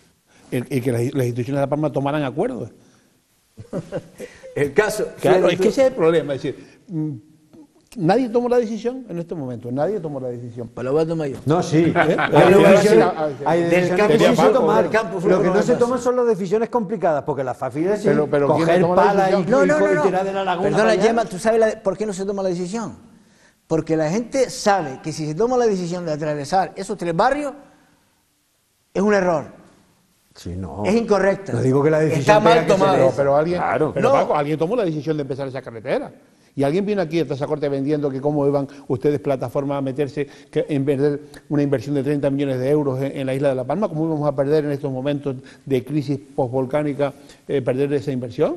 El que las instituciones de La Palma tomaran acuerdos. El caso... Claro, es que ese es el problema, es decir, nadie tomó la decisión en este momento, nadie tomó la decisión. Pues lo voy a tomar yo. No, sí. Hay decisiones que sí se toman. Lo que no se toman son las decisiones complicadas, porque las fáciles es coger pala y tirar de la laguna. Perdona, Gemma, ¿tú sabes por qué no se toma la decisión? Porque la gente sabe que si se toma la decisión de atravesar esos 3 barrios, es un error. Sí, no. Es incorrecta. No digo que la decisión está mal tomada. Pero alguien, claro. pero Paco, alguien tomó la decisión de empezar esa carretera. Y alguien vino aquí a esta corte vendiendo que cómo iban ustedes plataformas a meterse en perder una inversión de 30 millones de euros en la isla de La Palma. ¿Cómo íbamos a perder en estos momentos de crisis postvolcánica perder esa inversión?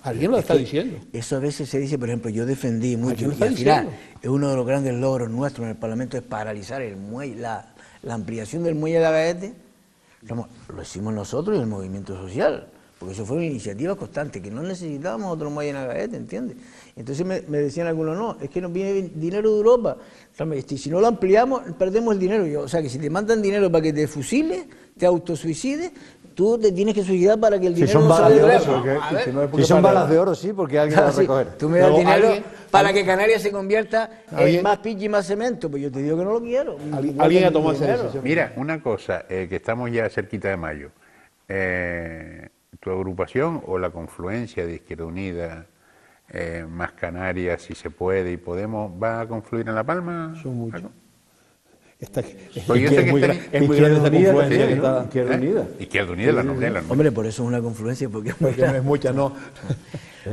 Alguien lo está diciendo. Eso a veces se dice, por ejemplo, yo defendí mucho, y al final es uno de los grandes logros nuestros en el Parlamento, es paralizar el muelle, la ampliación del muelle de Agaete. Lo hicimos nosotros y el movimiento social, porque eso fue una iniciativa constante, que no necesitábamos otro muelle en Agaete, ¿entiendes? Entonces me decían algunos, no, es que nos viene dinero de Europa, si no lo ampliamos, perdemos el dinero. O sea, que si te mandan dinero para que te fusiles, te autosuicides, tú te tienes que suicidar para que el dinero no salga de Europa. Si son balas de oro, sí, porque alguien va a recoger. Tú me das dinero para que Canarias se convierta en más pique y más cemento, pues yo te digo que no lo quiero. Alguien ha tomado esa decisión. Mira, una cosa, que estamos ya cerquita de mayo. ¿Tu agrupación o la confluencia de Izquierda Unida, más Canarias, si se puede y Podemos, va a confluir en La Palma? Son muchos. Porque yo sé que es muy grande esta confluencia. Izquierda Unida. Izquierda Unida, la novela. Hombre, por eso es una confluencia, porque no es mucha, no.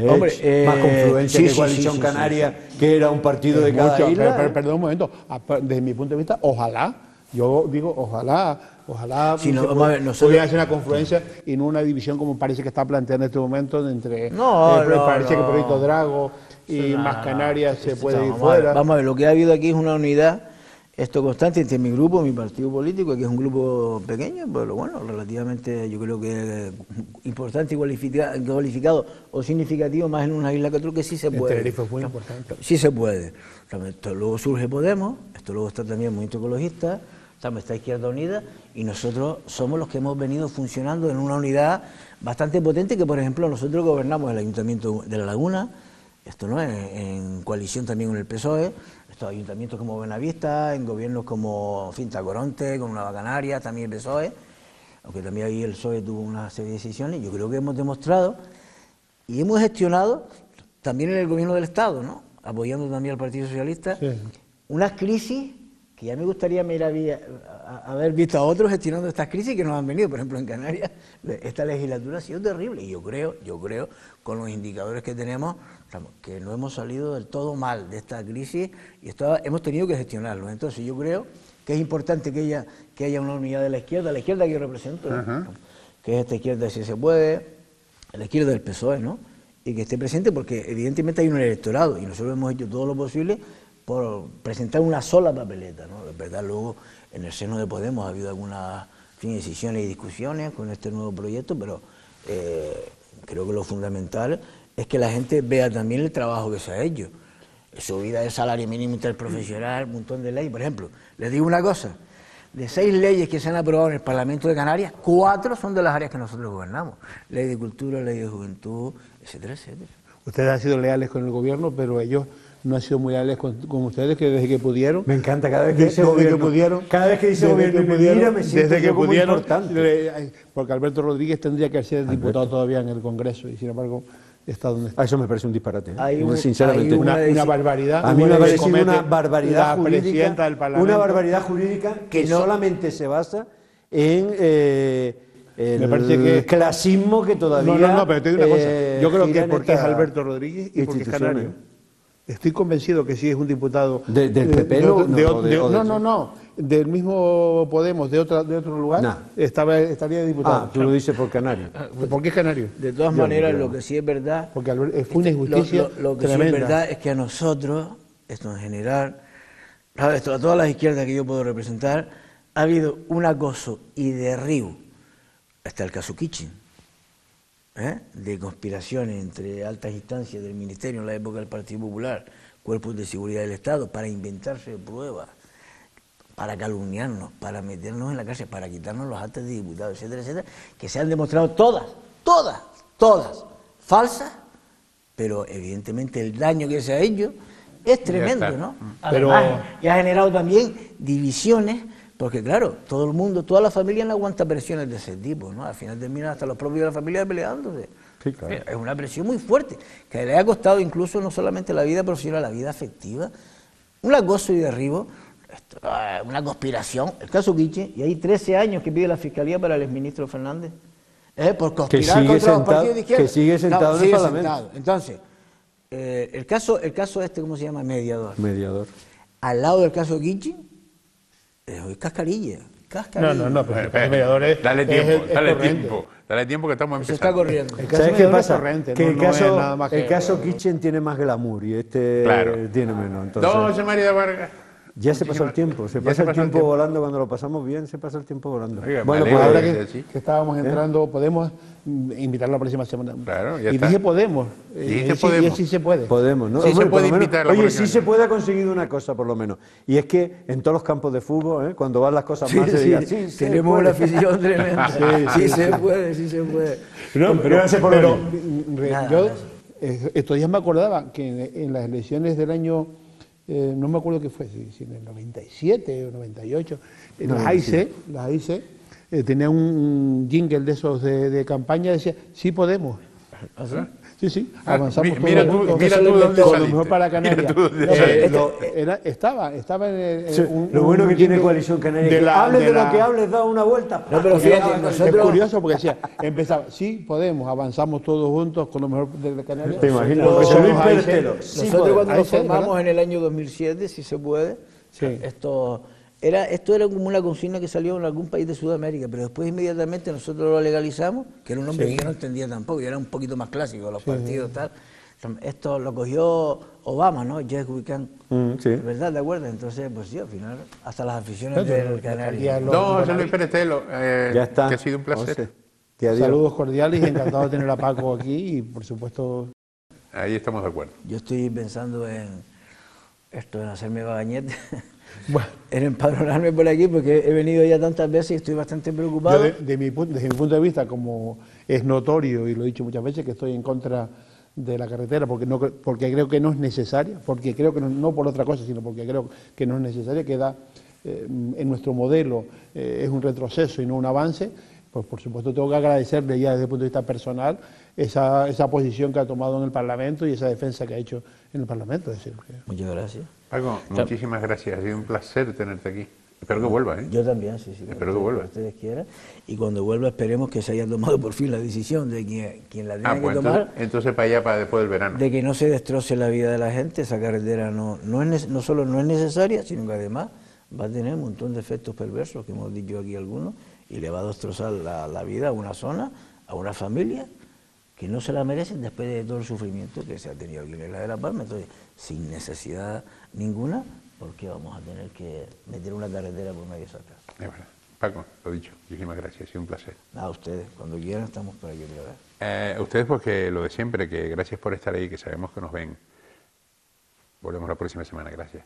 Hombre, más confluencia que Coalición Canaria, que era un partido de cada isla. Pero, perdón un momento, desde mi punto de vista, ojalá, yo digo, ojalá pudiera hacer una confluencia y no una división como parece que está planteando en este momento entre parece que el proyecto Drago y más Canarias se puede ir fuera. Vamos a ver, lo que ha habido aquí es una unidad constante entre mi grupo, mi partido político, que es un grupo pequeño, pero bueno, relativamente yo creo que importante y cualificado o significativo más en una isla que otro, que sí se puede. Tenerife es muy importante. Sí se puede. Esto luego surge Podemos, esto luego está también el Movimiento Ecologista, está Izquierda Unida, y nosotros somos los que hemos venido funcionando en una unidad bastante potente, que por ejemplo nosotros gobernamos el Ayuntamiento de La Laguna, esto no en coalición también con el PSOE, estos ayuntamientos como Benavista, en gobiernos como Tacoronte, con Nueva Canarias, también el PSOE, aunque también ahí el PSOE tuvo una serie de decisiones. Yo creo que hemos demostrado y hemos gestionado también en el gobierno del Estado, ¿no?, apoyando también al Partido Socialista, unas crisis que ya me gustaría haber visto a otros gestionando estas crisis que nos han venido. Por ejemplo, en Canarias esta legislatura ha sido terrible, y yo creo, con los indicadores que tenemos, que no hemos salido del todo mal de esta crisis, y hemos tenido que gestionarlo. Entonces yo creo que es importante que haya una unidad de la izquierda que yo represento, que es esta izquierda si se puede, la izquierda del PSOE, ¿no?, y que esté presente, porque evidentemente hay un electorado y nosotros hemos hecho todo lo posible por presentar una sola papeleta, ¿no? Es verdad, luego en el seno de Podemos ha habido algunas decisiones y discusiones con este nuevo proyecto, pero creo que lo fundamental es que la gente vea también el trabajo que se ha hecho. Subida del salario mínimo interprofesional, un montón de leyes. Por ejemplo, les digo una cosa, de 6 leyes que se han aprobado en el Parlamento de Canarias, 4 son de las áreas que nosotros gobernamos. Ley de cultura, ley de juventud, etcétera, etcétera. Ustedes han sido leales con el gobierno, pero ellos no han sido muy leales con ustedes, que desde que pudieron. Me encanta cada vez que dice gobierno. Cada vez que dice gobierno, me siento desde que pudieron, importante. Porque Alberto Rodríguez tendría que ser diputado todavía en el Congreso, y sin embargo está donde está. Eso me parece un disparate. Sinceramente, una barbaridad. A mí me parece una barbaridad jurídica que solamente se basa en el clasismo que todavía. No, pero te digo una cosa. Yo creo que es porque es Alberto Rodríguez y porque es canario. Estoy convencido que sí es un diputado del PP, del mismo Podemos, de otro lugar, estaría diputado. Tú lo dices por canario. ¿Por qué es canario? De todas maneras, lo que sí es verdad, porque fue una injusticia lo que tremenda. Sí es verdad es que a nosotros, esto en general, a todas las izquierdas que yo puedo representar, ha habido un acoso y derribo, hasta el caso Kitchen, de conspiraciones entre altas instancias del Ministerio en la época del Partido Popular, cuerpos de seguridad del Estado, para inventarse pruebas, para calumniarnos, para meternos en la cárcel, para quitarnos los actas de diputados, etcétera, etcétera, que se han demostrado todas falsas, pero evidentemente el daño que se ha hecho es tremendo, ¿no? Además, y ha generado también divisiones, porque claro, todo el mundo, toda la familia no aguanta presiones de ese tipo, ¿no? Al final terminan hasta los propios de la familia peleándose. Sí, claro. Es una presión muy fuerte, que le ha costado incluso no solamente la vida profesional, la vida afectiva, un acoso y derribo, una conspiración, el caso Quiche, y hay 13 años que pide la Fiscalía para el exministro Fernández, por conspirar contra los partidos de izquierda. Que sigue sentado en el Parlamento. Entonces, el caso ¿cómo se llama? Mediador. Al lado del caso Quiche, es cascarilla. No, pero el mediador es. Dale tiempo que estamos empezando. Se está corriendo. ¿Sabes qué pasa? Que el caso Kitchen tiene más glamour y tiene menos. Entonces, José María Vargas. Ya se pasó el tiempo, se pasa el tiempo volando. Cuando lo pasamos bien, se pasa el tiempo volando. Oiga, bueno, pues ahora que estábamos entrando, podemos invitar la próxima semana. Claro, ya y está. Dije podemos. Sí se puede. Podemos, ¿no? Sí se puede invitar. Oye, sí se puede, ha conseguido una cosa por lo menos. Y es que en todos los campos de fútbol, cuando van las cosas mal, se diga, tenemos una afición tremenda. Sí se puede. No, pero yo estos días me acordaba que en las elecciones del año... no me acuerdo qué fue, si en el 97 o 98, las AIC tenía un jingle de esos de campaña, decía, sí podemos. ¿Ah, sí? Sí, sí, avanzamos mira todos tú, juntos. mira tú dónde Con lo saliste. mejor para Canarias. Mira tú dónde Estaba en Sí, lo bueno que tiene Coalición Canaria, que hables de lo que hables, da una vuelta. No, pero fíjate, Es nosotros... curioso porque decía, empezaba, sí podemos, avanzamos todos juntos con lo mejor de Canarias. Te imaginas, Porque José Luis somos ahí, Pérez Telo. sí, Nosotros podemos. cuando ahí nos sí, formamos ¿verdad? en el año 2007, si se puede, Sí. esto era como una consigna que salió en algún país de Sudamérica, pero después inmediatamente nosotros lo legalizamos, que era un nombre que yo no entendía tampoco, y era un poquito más clásico, los partidos, tal. Esto lo cogió Obama, ¿no? Yes, we can. Sí. ¿Verdad? ¿De acuerdo? Entonces, pues sí, al final, hasta las aficiones del Canario. No, José Luis Pérez Telo, Ya está. que ha sido un placer. José, que adiós. Saludos cordiales y encantado de tener a Paco aquí y por supuesto... Ahí estamos de acuerdo. Yo estoy pensando en hacerme bagañete, Bueno. en empadronarme por aquí, porque he venido ya tantas veces y estoy bastante preocupado. Yo desde mi punto de vista, como es notorio, y lo he dicho muchas veces, que estoy en contra de la carretera porque creo que no es necesaria, porque creo que no por otra cosa, sino porque creo que no es necesaria, que da en nuestro modelo es un retroceso y no un avance. Pues por supuesto tengo que agradecerle ya desde el punto de vista personal esa posición que ha tomado en el Parlamento y esa defensa que ha hecho en el Parlamento. Es decir, Muchas gracias. Paco, muchísimas gracias. Ha sido un placer tenerte aquí. Espero que vuelvas, ¿eh? Yo también, sí. Espero que vuelva. Ustedes quieran. Y cuando vuelva esperemos que se haya tomado por fin la decisión de quien la tenga que tomar. Entonces para allá, para después del verano. De que no se destroce la vida de la gente. Esa carretera no solo no es necesaria, sino que además va a tener un montón de efectos perversos, que hemos dicho aquí algunos, y le va a destrozar la vida a una zona, a una familia, que no se la merecen después de todo el sufrimiento que se ha tenido aquí en la Isla de La Palma. Entonces, sin necesidad ninguna, ¿por qué vamos a tener que meter una carretera por medio de esa casa? Es verdad. Paco, lo dicho, muchísimas gracias, ha sido un placer. A ustedes, cuando quieran estamos por aquí otra vez. A ustedes porque lo de siempre, que gracias por estar ahí, que sabemos que nos ven. Volvemos la próxima semana, gracias.